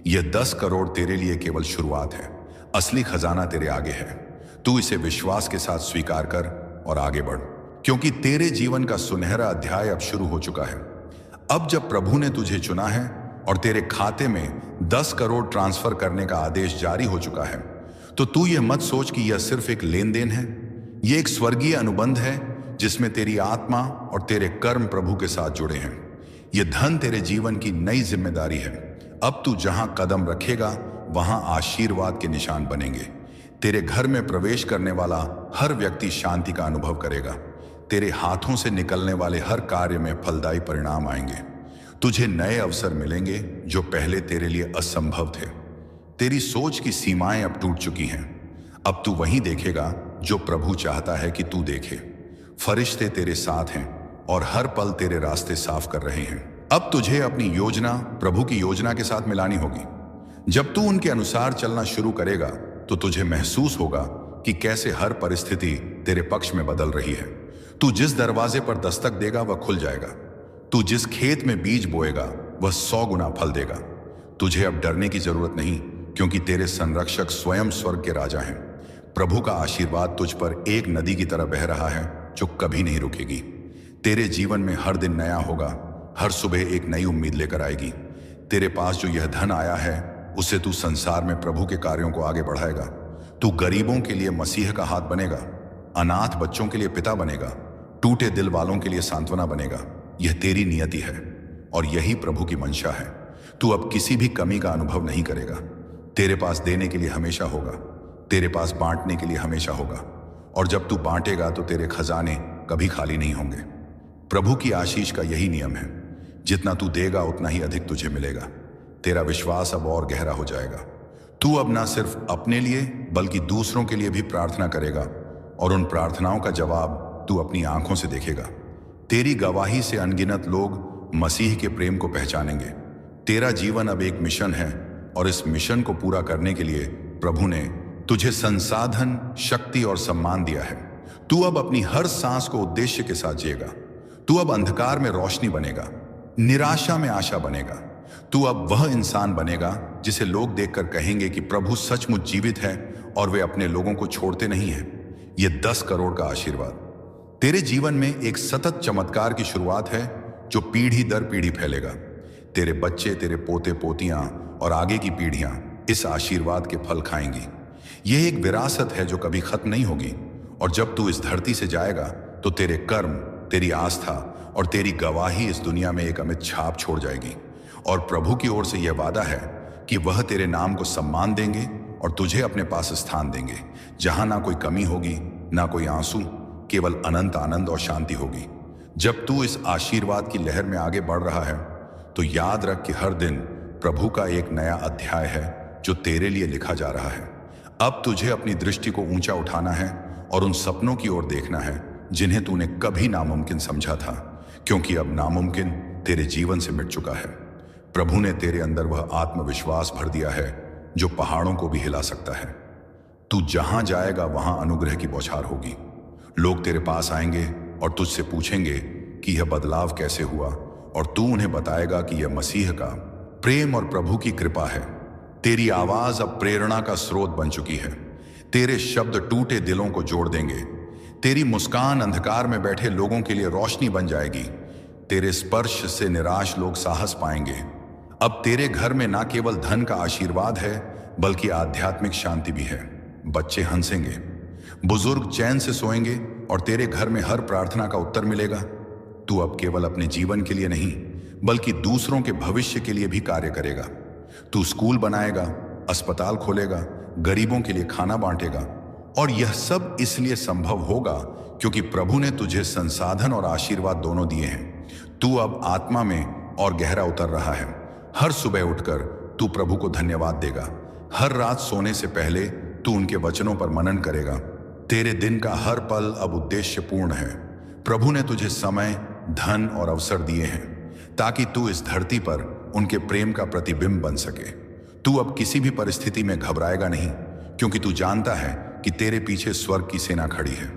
यह 10 करोड़ तेरे लिए केवल शुरुआत है। असली खजाना तेरे आगे है। तू इसे विश्वास के साथ स्वीकार कर और आगे बढ़, क्योंकि तेरे जीवन का सुनहरा अध्याय अब शुरू हो चुका है। अब जब प्रभु ने तुझे चुना है और तेरे खाते में 10 करोड़ ट्रांसफर करने का आदेश जारी हो चुका है, तो तू यह मत सोच कि यह सिर्फ एक लेन देन है। यह एक स्वर्गीय अनुबंध है जिसमें तेरी आत्मा और तेरे कर्म प्रभु के साथ जुड़े हैं। यह धन तेरे जीवन की नई जिम्मेदारी है। अब तू जहां कदम रखेगा वहां आशीर्वाद के निशान बनेंगे। तेरे घर में प्रवेश करने वाला हर व्यक्ति शांति का अनुभव करेगा। तेरे हाथों से निकलने वाले हर कार्य में फलदायी परिणाम आएंगे। तुझे नए अवसर मिलेंगे जो पहले तेरे लिए असंभव थे। तेरी सोच की सीमाएं अब टूट चुकी हैं। अब तू वही देखेगा जो प्रभु चाहता है कि तू देखे। फरिश्ते तेरे साथ हैं और हर पल तेरे रास्ते साफ कर रहे हैं। अब तुझे अपनी योजना प्रभु की योजना के साथ मिलानी होगी। जब तू उनके अनुसार चलना शुरू करेगा तो तुझे महसूस होगा कि कैसे हर परिस्थिति तेरे पक्ष में बदल रही है। तू जिस दरवाजे पर दस्तक देगा वह खुल जाएगा। तू जिस खेत में बीज बोएगा वह 100 गुना फल देगा। तुझे अब डरने की जरूरत नहीं, क्योंकि तेरे संरक्षक स्वयं स्वर्ग के राजा हैं। प्रभु का आशीर्वाद तुझ पर एक नदी की तरह बह रहा है जो कभी नहीं रुकेगी। तेरे जीवन में हर दिन नया होगा। हर सुबह एक नई उम्मीद लेकर आएगी। तेरे पास जो यह धन आया है उसे तू संसार में प्रभु के कार्यों को आगे बढ़ाएगा। तू गरीबों के लिए मसीह का हाथ बनेगा, अनाथ बच्चों के लिए पिता बनेगा, टूटे दिल वालों के लिए सांत्वना बनेगा। यह तेरी नियति है और यही प्रभु की मंशा है। तू अब किसी भी कमी का अनुभव नहीं करेगा। तेरे पास देने के लिए हमेशा होगा, तेरे पास बांटने के लिए हमेशा होगा, और जब तू बांटेगा तो तेरे खजाने कभी खाली नहीं होंगे। प्रभु की आशीष का यही नियम है, जितना तू देगा उतना ही अधिक तुझे मिलेगा। तेरा विश्वास अब और गहरा हो जाएगा। तू अब ना सिर्फ अपने लिए बल्कि दूसरों के लिए भी प्रार्थना करेगा, और उन प्रार्थनाओं का जवाब तू अपनी आंखों से देखेगा। तेरी गवाही से अनगिनत लोग मसीह के प्रेम को पहचानेंगे। तेरा जीवन अब एक मिशन है, और इस मिशन को पूरा करने के लिए प्रभु ने तुझे संसाधन, शक्ति और सम्मान दिया है। तू अब अपनी हर सांस को उद्देश्य के साथ जिएगा। तू अब अंधकार में रोशनी बनेगा, निराशा में आशा बनेगा। तू अब वह इंसान बनेगा जिसे लोग देखकर कहेंगे कि प्रभु सचमुच जीवित है और वे अपने लोगों को छोड़ते नहीं हैं। यह 10 करोड़ का आशीर्वाद तेरे जीवन में एक सतत चमत्कार की शुरुआत है जो पीढ़ी दर पीढ़ी फैलेगा। तेरे बच्चे, तेरे पोते पोतियां और आगे की पीढ़ियां इस आशीर्वाद के फल खाएंगी। यह एक विरासत है जो कभी खत्म नहीं होगी, और जब तू इस धरती से जाएगा तो तेरे कर्म, तेरी आस्था और तेरी गवाही इस दुनिया में एक अमिट छाप छोड़ जाएगी। और प्रभु की ओर से यह वादा है कि वह तेरे नाम को सम्मान देंगे और तुझे अपने पास स्थान देंगे, जहां ना कोई कमी होगी, ना कोई आंसू, केवल अनंत आनंद और शांति होगी। जब तू इस आशीर्वाद की लहर में आगे बढ़ रहा है तो याद रख कि हर दिन प्रभु का एक नया अध्याय है जो तेरे लिए लिखा जा रहा है। अब तुझे अपनी दृष्टि को ऊंचा उठाना है और उन सपनों की ओर देखना है जिन्हें तूने कभी नामुमकिन समझा था, क्योंकि अब नामुमकिन तेरे जीवन से मिट चुका है। प्रभु ने तेरे अंदर वह आत्मविश्वास भर दिया है जो पहाड़ों को भी हिला सकता है। तू जहां जाएगा वहां अनुग्रह की बौछार होगी। लोग तेरे पास आएंगे और तुझसे पूछेंगे कि यह बदलाव कैसे हुआ, और तू उन्हें बताएगा कि यह मसीह का प्रेम और प्रभु की कृपा है। तेरी आवाज अब प्रेरणा का स्रोत बन चुकी है। तेरे शब्द टूटे दिलों को जोड़ देंगे। तेरी मुस्कान अंधकार में बैठे लोगों के लिए रोशनी बन जाएगी। तेरे स्पर्श से निराश लोग साहस पाएंगे। अब तेरे घर में ना केवल धन का आशीर्वाद है बल्कि आध्यात्मिक शांति भी है। बच्चे हंसेंगे, बुजुर्ग चैन से सोएंगे और तेरे घर में हर प्रार्थना का उत्तर मिलेगा। तू अब केवल अपने जीवन के लिए नहीं बल्कि दूसरों के भविष्य के लिए भी कार्य करेगा। तू स्कूल बनाएगा, अस्पताल खोलेगा, गरीबों के लिए खाना बांटेगा, और यह सब इसलिए संभव होगा क्योंकि प्रभु ने तुझे संसाधन और आशीर्वाद दोनों दिए हैं। तू अब आत्मा में और गहरा उतर रहा है। हर सुबह उठकर तू प्रभु को धन्यवाद देगा। हर रात सोने से पहले तू उनके वचनों पर मनन करेगा। तेरे दिन का हर पल अब उद्देश्यपूर्ण है। प्रभु ने तुझे समय, धन और अवसर दिए हैं ताकि तू इस धरती पर उनके प्रेम का प्रतिबिंब बन सके। तू अब किसी भी परिस्थिति में घबराएगा नहीं, क्योंकि तू जानता है कि तेरे पीछे स्वर्ग की सेना खड़ी है।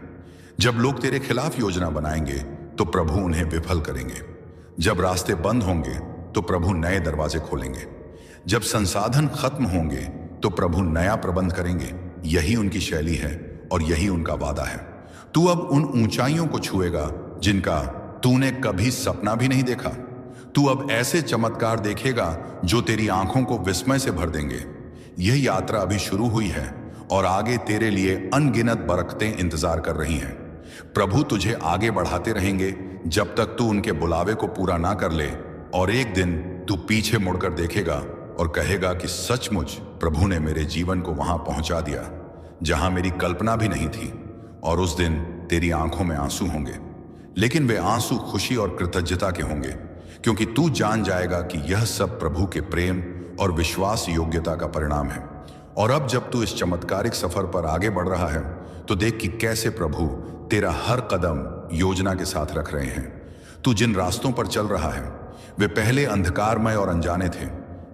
जब लोग तेरे खिलाफ योजना बनाएंगे तो प्रभु उन्हें विफल करेंगे। जब रास्ते बंद होंगे तो प्रभु नए दरवाजे खोलेंगे। जब संसाधन खत्म होंगे तो प्रभु नया प्रबंध करेंगे। यही उनकी शैली है और यही उनका वादा है। तू अब उन ऊंचाइयों को छुएगा जिनका तूने कभी सपना भी नहीं देखा। तू अब ऐसे चमत्कार देखेगा जो तेरी आंखों को विस्मय से भर देंगे। यह यात्रा अभी शुरू हुई है और आगे तेरे लिए अनगिनत बरकतें इंतजार कर रही हैं। प्रभु तुझे आगे बढ़ाते रहेंगे जब तक तू उनके बुलावे को पूरा ना कर ले, और एक दिन तू पीछे मुड़कर देखेगा और कहेगा कि सचमुच प्रभु ने मेरे जीवन को वहां पहुंचा दिया जहां मेरी कल्पना भी नहीं थी। और उस दिन तेरी आंखों में आंसू होंगे, लेकिन वे आंसू खुशी और कृतज्ञता के होंगे, क्योंकि तू जान जाएगा कि यह सब प्रभु के प्रेम और विश्वास योग्यता का परिणाम है। और अब जब तू इस चमत्कारिक सफर पर आगे बढ़ रहा है, तो देख कि कैसे प्रभु तेरा हर कदम योजना के साथ रख रहे हैं। तू जिन रास्तों पर चल रहा है वे पहले अंधकारमय और अनजाने थे,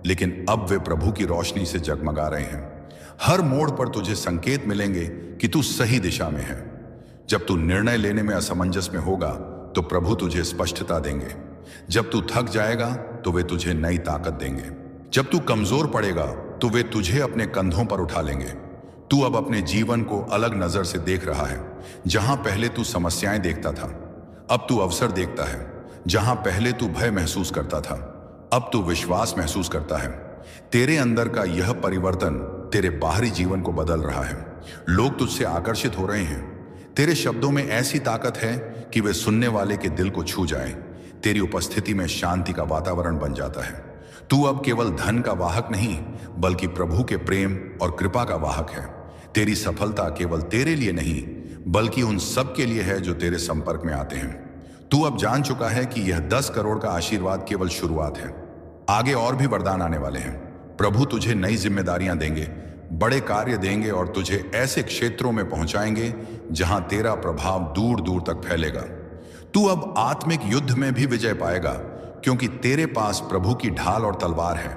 लेकिन अब वे प्रभु की रोशनी से जगमगा रहे हैं। हर मोड़ पर तुझे संकेत मिलेंगे कि तू सही दिशा में है। जब तू निर्णय लेने में असमंजस में होगा तो प्रभु तुझे स्पष्टता देंगे। जब तू थक जाएगा तो वे तुझे नई ताकत देंगे। जब तू कमजोर पड़ेगा तो वे तुझे अपने कंधों पर उठा लेंगे। तू अब अपने जीवन को अलग नजर से देख रहा है। जहां पहले तू समस्याएं देखता था, अब तू अवसर देखता है। जहां पहले तू भय महसूस करता था, अब तू विश्वास महसूस करता है। तेरे अंदर का यह परिवर्तन तेरे बाहरी जीवन को बदल रहा है। लोग तुझसे आकर्षित हो रहे हैं। तेरे शब्दों में ऐसी ताकत है कि वे सुनने वाले के दिल को छू जाएं। तेरी उपस्थिति में शांति का वातावरण बन जाता है। तू अब केवल धन का वाहक नहीं, बल्कि प्रभु के प्रेम और कृपा का वाहक है। तेरी सफलता केवल तेरे लिए नहीं, बल्कि उन सब के लिए है जो तेरे संपर्क में आते हैं। तू अब जान चुका है कि यह 10 करोड़ का आशीर्वाद केवल शुरुआत है। आगे और भी वरदान आने वाले हैं। प्रभु तुझे नई जिम्मेदारियां देंगे, बड़े कार्य देंगे और तुझे ऐसे क्षेत्रों में पहुंचाएंगे जहां तेरा प्रभाव दूर दूर तक फैलेगा। तू अब आत्मिक युद्ध में भी विजय पाएगा, क्योंकि तेरे पास प्रभु की ढाल और तलवार है।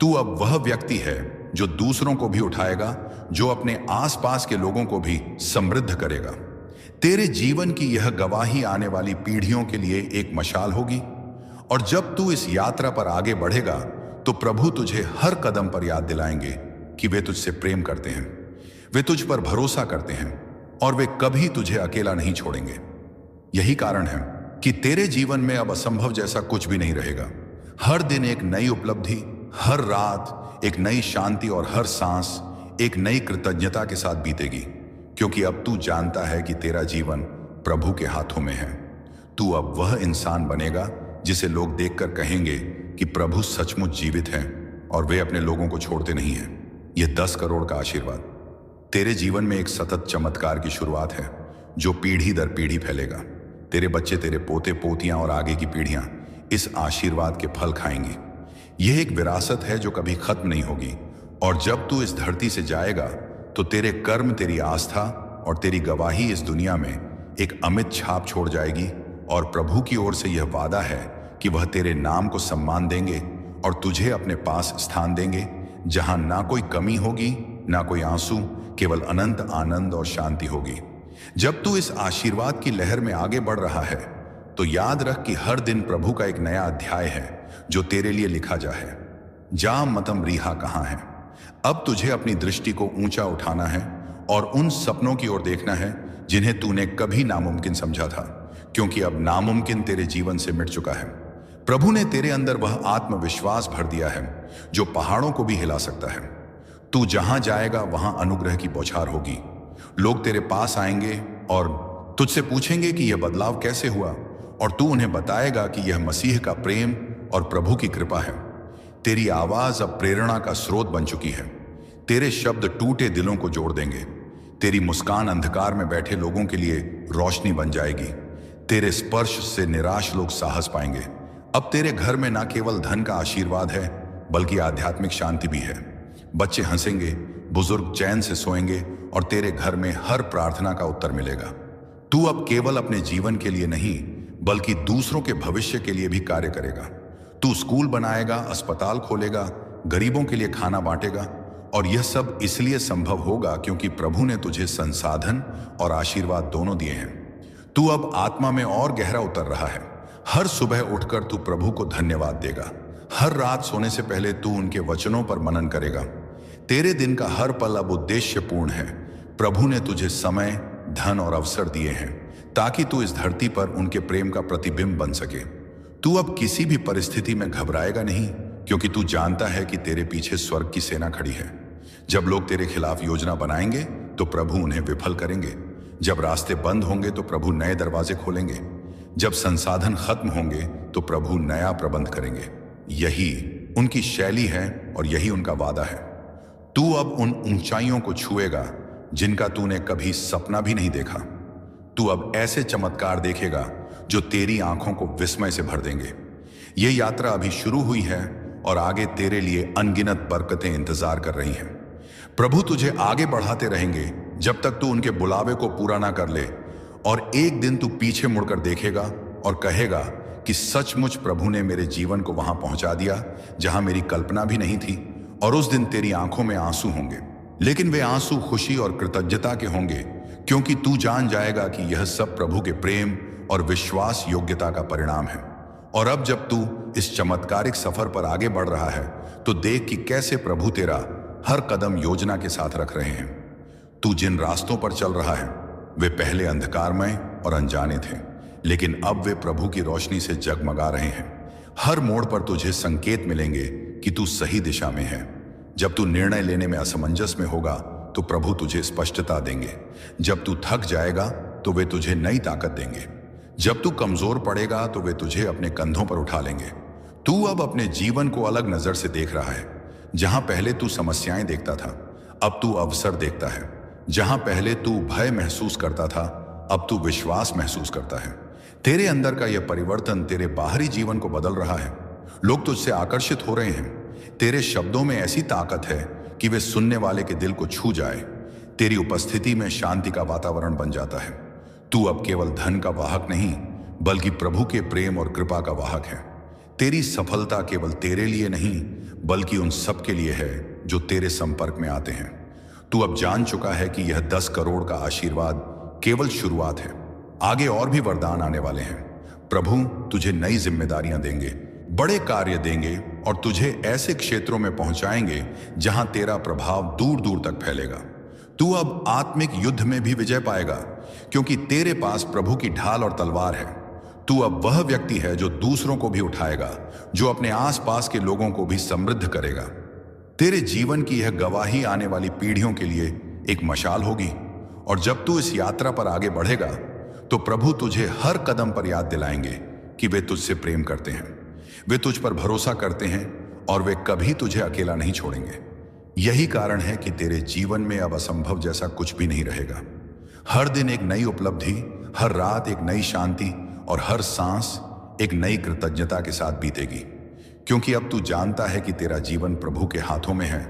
तू अब वह व्यक्ति है जो दूसरों को भी उठाएगा, जो अपने आसपास के लोगों को भी समृद्ध करेगा। तेरे जीवन की यह गवाही आने वाली पीढ़ियों के लिए एक मशाल होगी। और जब तू इस यात्रा पर आगे बढ़ेगा तो प्रभु तुझे हर कदम पर याद दिलाएंगे कि वे तुझसे प्रेम करते हैं, वे तुझ पर भरोसा करते हैं और वे कभी तुझे अकेला नहीं छोड़ेंगे। यही कारण है कि तेरे जीवन में अब असंभव जैसा कुछ भी नहीं रहेगा। हर दिन एक नई उपलब्धि, हर रात एक नई शांति और हर सांस एक नई कृतज्ञता के साथ बीतेगी, क्योंकि अब तू जानता है कि तेरा जीवन प्रभु के हाथों में है। तू अब वह इंसान बनेगा जिसे लोग देखकर कहेंगे कि प्रभु सचमुच जीवित हैं और वे अपने लोगों को छोड़ते नहीं हैं। यह 10 करोड़ का आशीर्वाद तेरे जीवन में एक सतत चमत्कार की शुरुआत है, जो पीढ़ी दर पीढ़ी फैलेगा। तेरे बच्चे, तेरे पोते पोतियां और आगे की पीढ़ियां इस आशीर्वाद के फल खाएंगी। यह एक विरासत है जो कभी खत्म नहीं होगी। और जब तू इस धरती से जाएगा तो तेरे कर्म, तेरी आस्था और तेरी गवाही इस दुनिया में एक अमिट छाप छोड़ जाएगी। और प्रभु की ओर से यह वादा है कि वह तेरे नाम को सम्मान देंगे और तुझे अपने पास स्थान देंगे, जहां ना कोई कमी होगी, ना कोई आंसू, केवल अनंत आनंद और शांति होगी। जब तू इस आशीर्वाद की लहर में आगे बढ़ रहा है तो याद रख कि हर दिन प्रभु का एक नया अध्याय है जो तेरे लिए लिखा जा है। जा मतम रिहा कहाँ है। अब तुझे अपनी दृष्टि को ऊंचा उठाना है और उन सपनों की ओर देखना है जिन्हें तूने कभी नामुमकिन समझा था, क्योंकि अब नामुमकिन तेरे जीवन से मिट चुका है। प्रभु ने तेरे अंदर वह आत्मविश्वास भर दिया है जो पहाड़ों को भी हिला सकता है। तू जहां जाएगा वहां अनुग्रह की बौछार होगी। लोग तेरे पास आएंगे और तुझसे पूछेंगे कि यह बदलाव कैसे हुआ, और तू उन्हें बताएगा कि यह मसीह का प्रेम और प्रभु की कृपा है। तेरी आवाज अब प्रेरणा का स्रोत बन चुकी है। तेरे शब्द टूटे दिलों को जोड़ देंगे। तेरी मुस्कान अंधकार में बैठे लोगों के लिए रोशनी बन जाएगी। तेरे स्पर्श से निराश लोग साहस पाएंगे। अब तेरे घर में न केवल धन का आशीर्वाद है, बल्कि आध्यात्मिक शांति भी है। बच्चे हंसेंगे, बुजुर्ग चैन से सोएंगे और तेरे घर में हर प्रार्थना का उत्तर मिलेगा। तू अब केवल अपने जीवन के लिए नहीं, बल्कि दूसरों के भविष्य के लिए भी कार्य करेगा। तू स्कूल बनाएगा, अस्पताल खोलेगा, गरीबों के लिए खाना बांटेगा, और यह सब इसलिए संभव होगा क्योंकि प्रभु ने तुझे संसाधन और आशीर्वाद दोनों दिए हैं। तू अब आत्मा में और गहरा उतर रहा है। हर सुबह उठकर तू प्रभु को धन्यवाद देगा। हर रात सोने से पहले तू उनके वचनों पर मनन करेगा। तेरे दिन का हर पल अब उद्देश्यपूर्ण है। प्रभु ने तुझे समय, धन और अवसर दिए हैं ताकि तू इस धरती पर उनके प्रेम का प्रतिबिंब बन सके। तू अब किसी भी परिस्थिति में घबराएगा नहीं, क्योंकि तू जानता है कि तेरे पीछे स्वर्ग की सेना खड़ी है। जब लोग तेरे खिलाफ योजना बनाएंगे तो प्रभु उन्हें विफल करेंगे। जब रास्ते बंद होंगे तो प्रभु नए दरवाजे खोलेंगे। जब संसाधन खत्म होंगे तो प्रभु नया प्रबंध करेंगे। यही उनकी शैली है और यही उनका वादा है। तू अब उन ऊंचाइयों को छुएगा जिनका तूने कभी सपना भी नहीं देखा। तू अब ऐसे चमत्कार देखेगा जो तेरी आंखों को विस्मय से भर देंगे। ये यात्रा अभी शुरू हुई है और आगे तेरे लिए अनगिनत बरकतें इंतजार कर रही हैं। प्रभु तुझे आगे बढ़ाते रहेंगे जब तक तू उनके बुलावे को पूरा ना कर ले। और एक दिन तू पीछे मुड़कर देखेगा और कहेगा कि सचमुच प्रभु ने मेरे जीवन को वहां पहुंचा दिया जहां मेरी कल्पना भी नहीं थी। और उस दिन तेरी आंखों में आंसू होंगे, लेकिन वे आंसू खुशी और कृतज्ञता के होंगे, क्योंकि तू जान जाएगा कि यह सब प्रभु के प्रेम और विश्वास योग्यता का परिणाम है। और अब जब तू इस चमत्कारिक सफर पर आगे बढ़ रहा है तो देख कि कैसे प्रभु तेरा हर कदम योजना के साथ रख रहे हैं। तू जिन रास्तों पर चल रहा है वे पहले अंधकारमय और अनजाने थे, लेकिन अब वे प्रभु की रोशनी से जगमगा रहे हैं। हर मोड़ पर तुझे संकेत मिलेंगे कि तू सही दिशा में है। जब तू निर्णय लेने में असमंजस में होगा तो प्रभु तुझे स्पष्टता देंगे। जब तू थक जाएगा तो वे तुझे नई ताकत देंगे। जब तू कमजोर पड़ेगा तो वे तुझे अपने कंधों पर उठा लेंगे। तू अब अपने जीवन को अलग नजर से देख रहा है। जहां पहले तू समस्याएं देखता था, अब तू अवसर देखता है। जहां पहले तू भय महसूस करता था, अब तू विश्वास महसूस करता है। तेरे अंदर का यह परिवर्तन तेरे बाहरी जीवन को बदल रहा है। लोग तुझसे आकर्षित हो रहे हैं। तेरे शब्दों में ऐसी ताकत है कि वे सुनने वाले के दिल को छू जाए। तेरी उपस्थिति में शांति का वातावरण बन जाता है। तू अब केवल धन का वाहक नहीं, बल्कि प्रभु के प्रेम और कृपा का वाहक है। तेरी सफलता केवल तेरे लिए नहीं, बल्कि उन सब के लिए है जो तेरे संपर्क में आते हैं। तू अब जान चुका है कि यह 10 करोड़ का आशीर्वाद केवल शुरुआत है। आगे और भी वरदान आने वाले हैं। प्रभु तुझे नई जिम्मेदारियां देंगे, बड़े कार्य देंगे और तुझे ऐसे क्षेत्रों में पहुंचाएंगे जहां तेरा प्रभाव दूर दूर तक फैलेगा। तू अब आत्मिक युद्ध में भी विजय पाएगा, क्योंकि तेरे पास प्रभु की ढाल और तलवार है। तू अब वह व्यक्ति है जो दूसरों को भी उठाएगा, जो अपने आसपास के लोगों को भी समृद्ध करेगा। तेरे जीवन की यह गवाही आने वाली पीढ़ियों के लिए एक मशाल होगी। और जब तू इस यात्रा पर आगे बढ़ेगा तो प्रभु तुझे हर कदम पर याद दिलाएंगे कि वे तुझसे प्रेम करते हैं, वे तुझ पर भरोसा करते हैं और वे कभी तुझे अकेला नहीं छोड़ेंगे। यही कारण है कि तेरे जीवन में अब असंभव जैसा कुछ भी नहीं रहेगा। हर दिन एक नई उपलब्धि, हर रात एक नई शांति और हर सांस एक नई कृतज्ञता के साथ बीतेगी, क्योंकि अब तू जानता है कि तेरा जीवन प्रभु के हाथों में है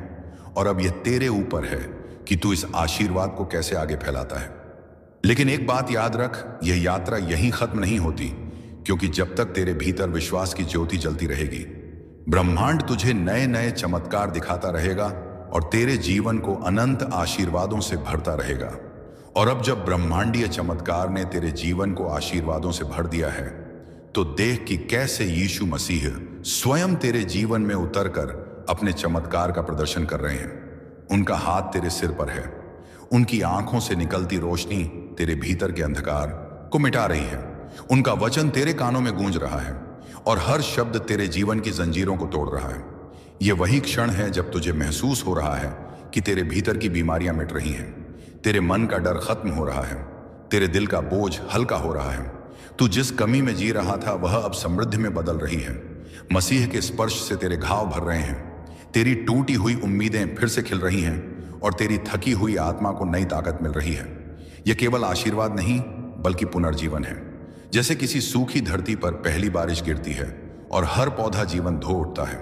और अब यह तेरे ऊपर है कि तू इस आशीर्वाद को कैसे आगे फैलाता है। लेकिन एक बात याद रख, यह यात्रा यहीं खत्म नहीं होती, क्योंकि जब तक तेरे भीतर विश्वास की ज्योति जलती रहेगी, ब्रह्मांड तुझे नए नए चमत्कार दिखाता रहेगा और तेरे जीवन को अनंत आशीर्वादों से भरता रहेगा। और अब जब ब्रह्मांडीय चमत्कार ने तेरे जीवन को आशीर्वादों से भर दिया है, तो देख कि कैसे यीशु मसीह स्वयं तेरे जीवन में उतरकर अपने चमत्कार का प्रदर्शन कर रहे हैं। उनका हाथ तेरे सिर पर है, उनकी आंखों से निकलती रोशनी तेरे भीतर के अंधकार को मिटा रही है, उनका वचन तेरे कानों में गूंज रहा है और हर शब्द तेरे जीवन की जंजीरों को तोड़ रहा है। यह वही क्षण है जब तुझे महसूस हो रहा है कि तेरे भीतर की बीमारियां मिट रही हैं, तेरे मन का डर खत्म हो रहा है, तेरे दिल का बोझ हल्का हो रहा है। तू जिस कमी में जी रहा था वह अब समृद्धि में बदल रही है। मसीह के स्पर्श से तेरे घाव भर रहे हैं, तेरी टूटी हुई उम्मीदें फिर से खिल रही हैं और तेरी थकी हुई आत्मा को नई ताकत मिल रही है। यह केवल आशीर्वाद नहीं बल्कि पुनर्जीवन है। जैसे किसी सूखी धरती पर पहली बारिश गिरती है और हर पौधा जीवन धो उठता है,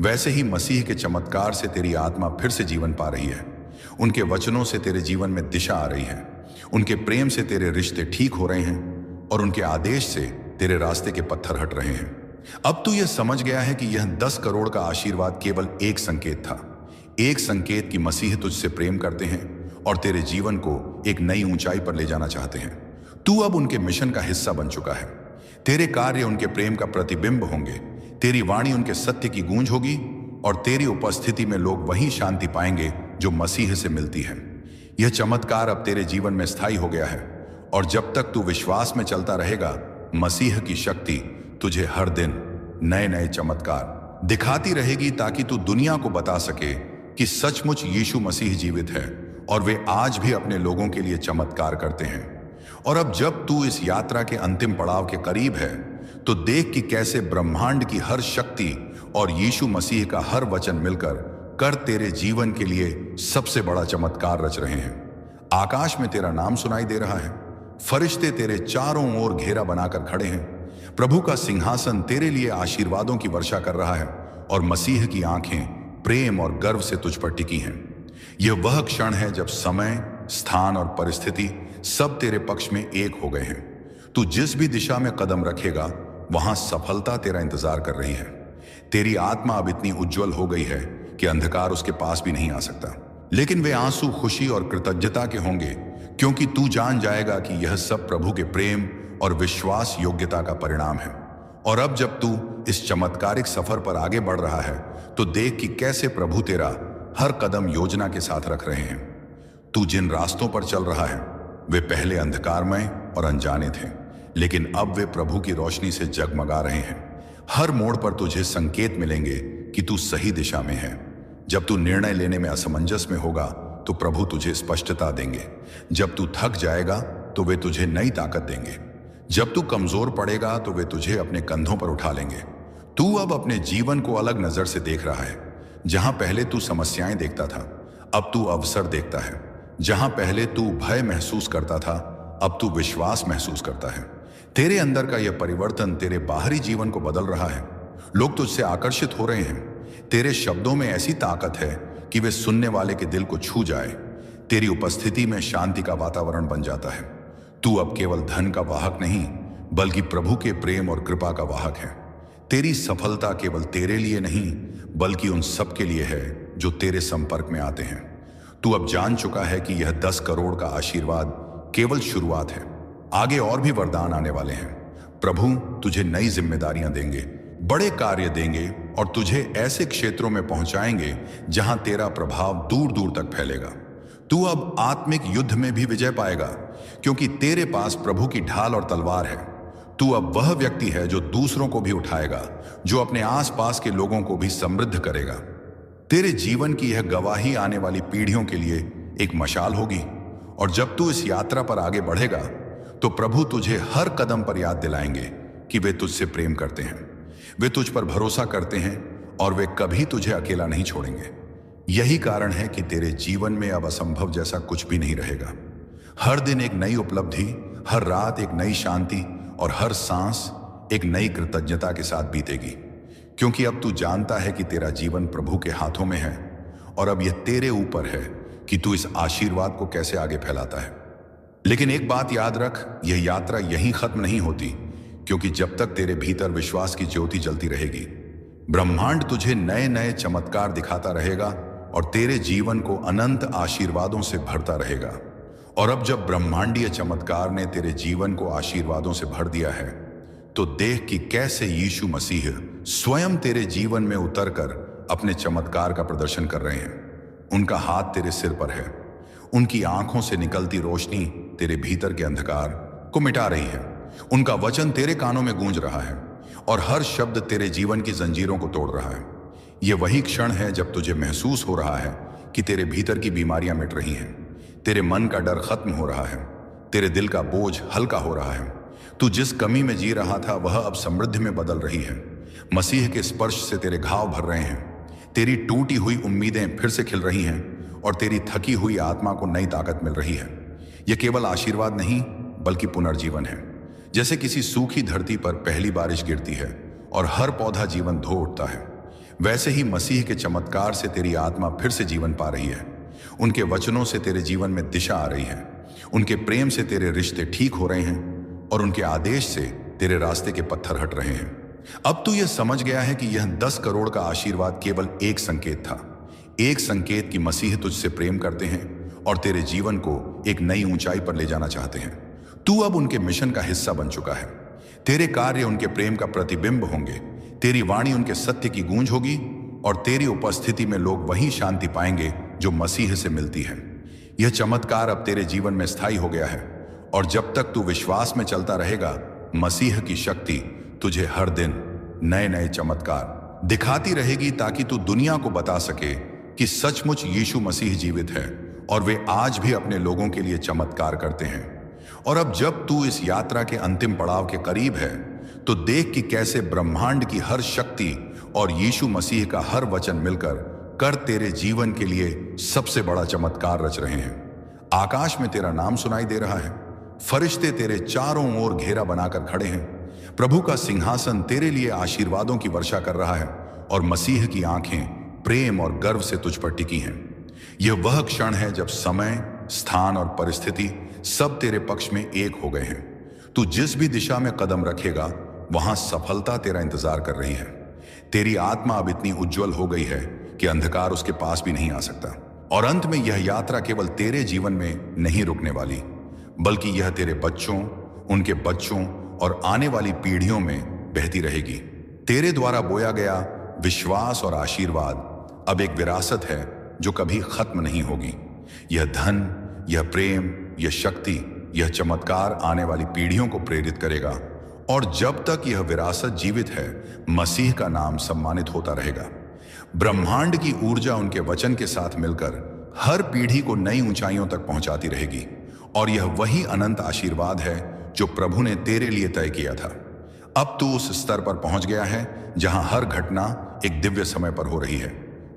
वैसे ही मसीह के चमत्कार से तेरी आत्मा फिर से जीवन पा रही है। उनके वचनों से तेरे जीवन में दिशा आ रही है, उनके प्रेम से तेरे रिश्ते ठीक हो रहे हैं और उनके आदेश से तेरे रास्ते के पत्थर हट रहे हैं। अब तू यह समझ गया है कि यह 10 करोड़ का आशीर्वाद केवल एक संकेत था, एक संकेत कि मसीह तुझसे प्रेम करते हैं और तेरे जीवन को एक नई ऊंचाई पर ले जाना चाहते हैं। तू अब उनके मिशन का हिस्सा बन चुका है। तेरे कार्य उनके प्रेम का प्रतिबिंब होंगे, तेरी वाणी उनके सत्य की गूंज होगी और तेरी उपस्थिति में लोग वही शांति पाएंगे जो मसीह से मिलती है। यह चमत्कार अब तेरे जीवन में स्थायी हो गया है और जब तक तू विश्वास में चलता रहेगा, मसीह की शक्ति तुझे हर दिन नए नए चमत्कार दिखाती रहेगी, ताकि तू दुनिया को बता सके कि सचमुच यीशु मसीह जीवित है और वे आज भी अपने लोगों के लिए चमत्कार करते हैं। और अब जब तू इस यात्रा के अंतिम पड़ाव के करीब है, तो देख कि कैसे ब्रह्मांड की हर शक्ति और यीशु मसीह का हर वचन मिलकर कर तेरे जीवन के लिए सबसे बड़ा चमत्कार रच रहे हैं। आकाश में तेरा नाम सुनाई दे रहा है, फरिश्ते तेरे चारों ओर घेरा बनाकर खड़े हैं, प्रभु का सिंहासन तेरे लिए आशीर्वादों की वर्षा कर रहा है और मसीह की आंखें प्रेम और गर्व से तुझ पर टिकी हैं। यह वह क्षण है जब समय, स्थान और परिस्थिति सब तेरे पक्ष में एक हो गए हैं। तू जिस भी दिशा में कदम रखेगा, वहां सफलता तेरा इंतजार कर रही है। तेरी आत्मा अब इतनी उज्जवल हो गई है कि अंधकार उसके पास भी नहीं आ सकता। लेकिन वे आंसू खुशी और कृतज्ञता के होंगे, क्योंकि तू जान जाएगा कि यह सब प्रभु के प्रेम और विश्वास योग्यता का परिणाम है। और अब जब तू इस चमत्कारिक सफर पर आगे बढ़ रहा है, तो देख कि कैसे प्रभु तेरा हर कदम योजना के साथ रख रहे हैं। तू जिन रास्तों पर चल रहा है, वे पहले अंधकारमय और अनजाने थे, लेकिन अब वे प्रभु की रोशनी से जगमगा रहे हैं। हर मोड़ पर तुझे संकेत मिलेंगे कि तू सही दिशा में है। जब तू निर्णय लेने में असमंजस में होगा, तो प्रभु तुझे स्पष्टता देंगे। जब तू थक जाएगा, तो वे तुझे नई ताकत देंगे। जब तू कमजोर पड़ेगा, तो वे तुझे अपने कंधों पर उठा लेंगे। तू अब अपने जीवन को अलग नजर से देख रहा है। जहां पहले तू समस्याएं देखता था, अब तू अवसर देखता है। जहां पहले तू भय महसूस करता था, अब तू विश्वास महसूस करता है। तेरे अंदर का यह परिवर्तन तेरे बाहरी जीवन को बदल रहा है। लोग तुझसे आकर्षित हो रहे हैं। तेरे शब्दों में ऐसी ताकत है कि वे सुनने वाले के दिल को छू जाए। तेरी उपस्थिति में शांति का वातावरण बन जाता है। तू अब केवल धन का वाहक नहीं, बल्कि प्रभु के प्रेम और कृपा का वाहक है। तेरी सफलता केवल तेरे लिए नहीं, बल्कि उन सब के लिए है जो तेरे संपर्क में आते हैं। तू अब जान चुका है कि यह 10 करोड़ का आशीर्वाद केवल शुरुआत है। आगे और भी वरदान आने वाले हैं। प्रभु तुझे नई जिम्मेदारियां देंगे, बड़े कार्य देंगे और तुझे ऐसे क्षेत्रों में पहुंचाएंगे जहां तेरा प्रभाव दूर दूर तक फैलेगा। तू अब आत्मिक युद्ध में भी विजय पाएगा, क्योंकि तेरे पास प्रभु की ढाल और तलवार है। तू अब वह व्यक्ति है जो दूसरों को भी उठाएगा, जो अपने आसपास के लोगों को भी समृद्ध करेगा। तेरे जीवन की यह गवाही आने वाली पीढ़ियों के लिए एक मशाल होगी। और जब तू इस यात्रा पर आगे बढ़ेगा, तो प्रभु तुझे हर कदम पर याद दिलाएंगे कि वे तुझसे प्रेम करते हैं, वे तुझ पर भरोसा करते हैं और वे कभी तुझे अकेला नहीं छोड़ेंगे। यही कारण है कि तेरे जीवन में अब असंभव जैसा कुछ भी नहीं रहेगा। हर दिन एक नई उपलब्धि, हर रात एक नई शांति और हर सांस एक नई कृतज्ञता के साथ बीतेगी, क्योंकि अब तू जानता है कि तेरा जीवन प्रभु के हाथों में है और अब यह तेरे ऊपर है कि तू इस आशीर्वाद को कैसे आगे फैलाता है। लेकिन एक बात याद रख, यह यात्रा यहीं खत्म नहीं होती, क्योंकि जब तक तेरे भीतर विश्वास की ज्योति जलती रहेगी, ब्रह्मांड तुझे नए नए चमत्कार दिखाता रहेगा और तेरे जीवन को अनंत आशीर्वादों से भरता रहेगा। और अब जब ब्रह्मांडीय चमत्कार ने तेरे जीवन को आशीर्वादों से भर दिया है, तो देख कि कैसे यीशु मसीह स्वयं तेरे जीवन में उतरकर अपने चमत्कार का प्रदर्शन कर रहे हैं। उनका हाथ तेरे सिर पर है, उनकी आंखों से निकलती रोशनी तेरे भीतर के अंधकार को मिटा रही है, उनका वचन तेरे कानों में गूंज रहा है और हर शब्द तेरे जीवन की जंजीरों को तोड़ रहा है। यह वही क्षण है जब तुझे महसूस हो रहा है कि तेरे भीतर की बीमारियां मिट रही हैं, तेरे मन का डर खत्म हो रहा है, तेरे दिल का बोझ हल्का हो रहा है। तू जिस कमी में जी रहा था, वह अब समृद्धि में बदल रही है। मसीह के स्पर्श से तेरे घाव भर रहे हैं, तेरी टूटी हुई उम्मीदें फिर से खिल रही हैं और तेरी थकी हुई आत्मा को नई ताकत मिल रही है। यह केवल आशीर्वाद नहीं, बल्कि पुनर्जीवन है। जैसे किसी सूखी धरती पर पहली बारिश गिरती है और हर पौधा जीवन धो उठता है, वैसे ही मसीह के चमत्कार से तेरी आत्मा फिर से जीवन पा रही है। उनके वचनों से तेरे जीवन में दिशा आ रही है, उनके प्रेम से तेरे रिश्ते ठीक हो रहे हैं और उनके आदेश से तेरे रास्ते के पत्थर हट रहे हैं। अब तू यह समझ गया है कि यह 10 करोड़ का आशीर्वाद केवल एक संकेत था, एक संकेत कि मसीह तुझसे प्रेम करते हैं और तेरे जीवन को एक नई ऊंचाई पर ले जाना चाहते हैं। तू अब उनके मिशन का हिस्सा बन चुका है। तेरे कार्य उनके प्रेम का प्रतिबिंब होंगे, तेरी वाणी उनके सत्य की गूंज होगी और तेरी उपस्थिति में लोग वही शांति पाएंगे जो मसीह से मिलती है। यह चमत्कार अब तेरे जीवन में स्थायी हो गया है और जब तक तू विश्वास में चलता रहेगा, मसीह की शक्ति तुझे हर दिन नए नए चमत्कार दिखाती रहेगी, ताकि तू दुनिया को बता सके कि सचमुच यीशु मसीह जीवित है और वे आज भी अपने लोगों के लिए चमत्कार करते हैं। और अब जब तू इस यात्रा के अंतिम पड़ाव के करीब है, तो देख कि कैसे ब्रह्मांड की हर शक्ति और यीशु मसीह का हर वचन मिलकर कर तेरे जीवन के लिए सबसे बड़ा चमत्कार रच रहे हैं। आकाश में तेरा नाम सुनाई दे रहा है, फरिश्ते तेरे चारों ओर घेरा बनाकर खड़े हैं, प्रभु का सिंहासन तेरे लिए आशीर्वादों की वर्षा कर रहा है और मसीह की आंखें प्रेम और गर्व से तुझ पर टिकी हैं। यह वह क्षण है जब समय, स्थान और परिस्थिति सब तेरे पक्ष में एक हो गए हैं। तू जिस भी दिशा में कदम रखेगा, वहां सफलता तेरा इंतजार कर रही है। तेरी आत्मा अब इतनी उज्जवल हो गई है कि अंधकार उसके पास भी नहीं आ सकता। और अंत में यह यात्रा केवल तेरे जीवन में नहीं रुकने वाली, बल्कि यह तेरे बच्चों, उनके बच्चों और आने वाली पीढ़ियों में बहती रहेगी। तेरे द्वारा बोया गया विश्वास और आशीर्वाद अब एक विरासत है जो कभी खत्म नहीं होगी। यह धन, यह प्रेम, यह शक्ति, यह चमत्कार आने वाली पीढ़ियों को प्रेरित करेगा। और जब तक यह विरासत जीवित है, मसीह का नाम सम्मानित होता रहेगा। ब्रह्मांड की ऊर्जा उनके वचन के साथ मिलकर हर पीढ़ी को नई ऊंचाइयों तक पहुंचाती रहेगी। और यह वही अनंत आशीर्वाद है जो प्रभु ने तेरे लिए तय किया था। अब तू उस स्तर पर पहुंच गया है जहां हर घटना एक दिव्य समय पर हो रही है।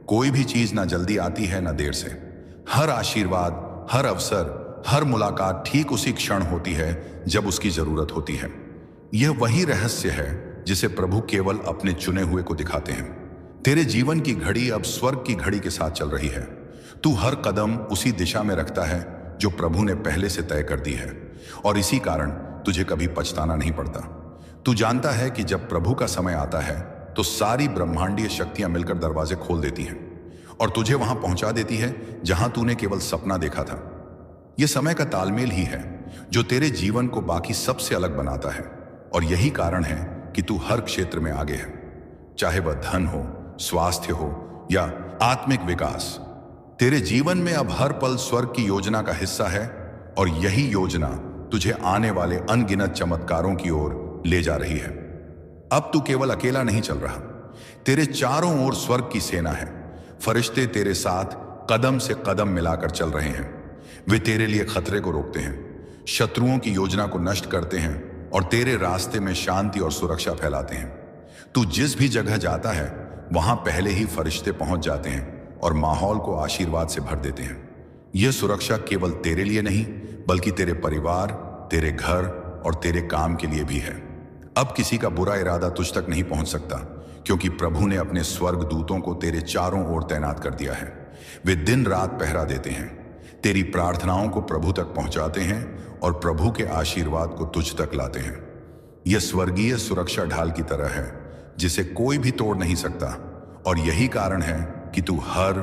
कोई भी चीज ना जल्दी आती है ना देर से। हर आशीर्वाद, हर अवसर, हर मुलाकात ठीक उसी क्षण होती है जब उसकी जरूरत होती है। यह वही रहस्य है जिसे प्रभु केवल अपने चुने हुए को दिखाते हैं। तेरे जीवन की घड़ी अब स्वर्ग की घड़ी के साथ चल रही है। तू हर कदम उसी दिशा में रखता है जो प्रभु ने पहले से तय कर दी है, और इसी कारण तुझे कभी पछताना नहीं पड़ता। तू जानता है कि जब प्रभु का समय आता है तो सारी ब्रह्मांडीय शक्तियां मिलकर दरवाजे खोल देती हैं और तुझे वहां पहुंचा देती है जहां तूने केवल सपना देखा था। यह समय का तालमेल ही है जो तेरे जीवन को बाकी सबसे अलग बनाता है, और यही कारण है कि तू हर क्षेत्र में आगे है, चाहे वह धन हो, स्वास्थ्य हो या आत्मिक विकास। तेरे जीवन में अब हर पल स्वर्ग की योजना का हिस्सा है, और यही योजना तुझे आने वाले अनगिनत चमत्कारों की ओर ले जा रही है। अब तू केवल अकेला नहीं चल रहा, तेरे चारों ओर स्वर्ग की सेना है। फरिश्ते तेरे साथ कदम से कदम मिलाकर चल रहे हैं। वे तेरे लिए खतरे को रोकते हैं, शत्रुओं की योजना को नष्ट करते हैं और तेरे रास्ते में शांति और सुरक्षा फैलाते हैं। तू जिस भी जगह जाता है वहां पहले ही फरिश्ते पहुंच जाते हैं और माहौल को आशीर्वाद से भर देते हैं। यह सुरक्षा केवल तेरे लिए नहीं, बल्कि तेरे परिवार, तेरे घर और तेरे काम के लिए भी है। अब किसी का बुरा इरादा तुझ तक नहीं पहुंच सकता, क्योंकि प्रभु ने अपने स्वर्ग दूतों को तेरे चारों ओर तैनात कर दिया है। वे दिन रात पहरा देते हैं, तेरी प्रार्थनाओं को प्रभु तक पहुंचाते हैं और प्रभु के आशीर्वाद को तुझ तक लाते हैं। यह स्वर्गीय सुरक्षा ढाल की तरह है जिसे कोई भी तोड़ नहीं सकता, और यही कारण है कि तू हर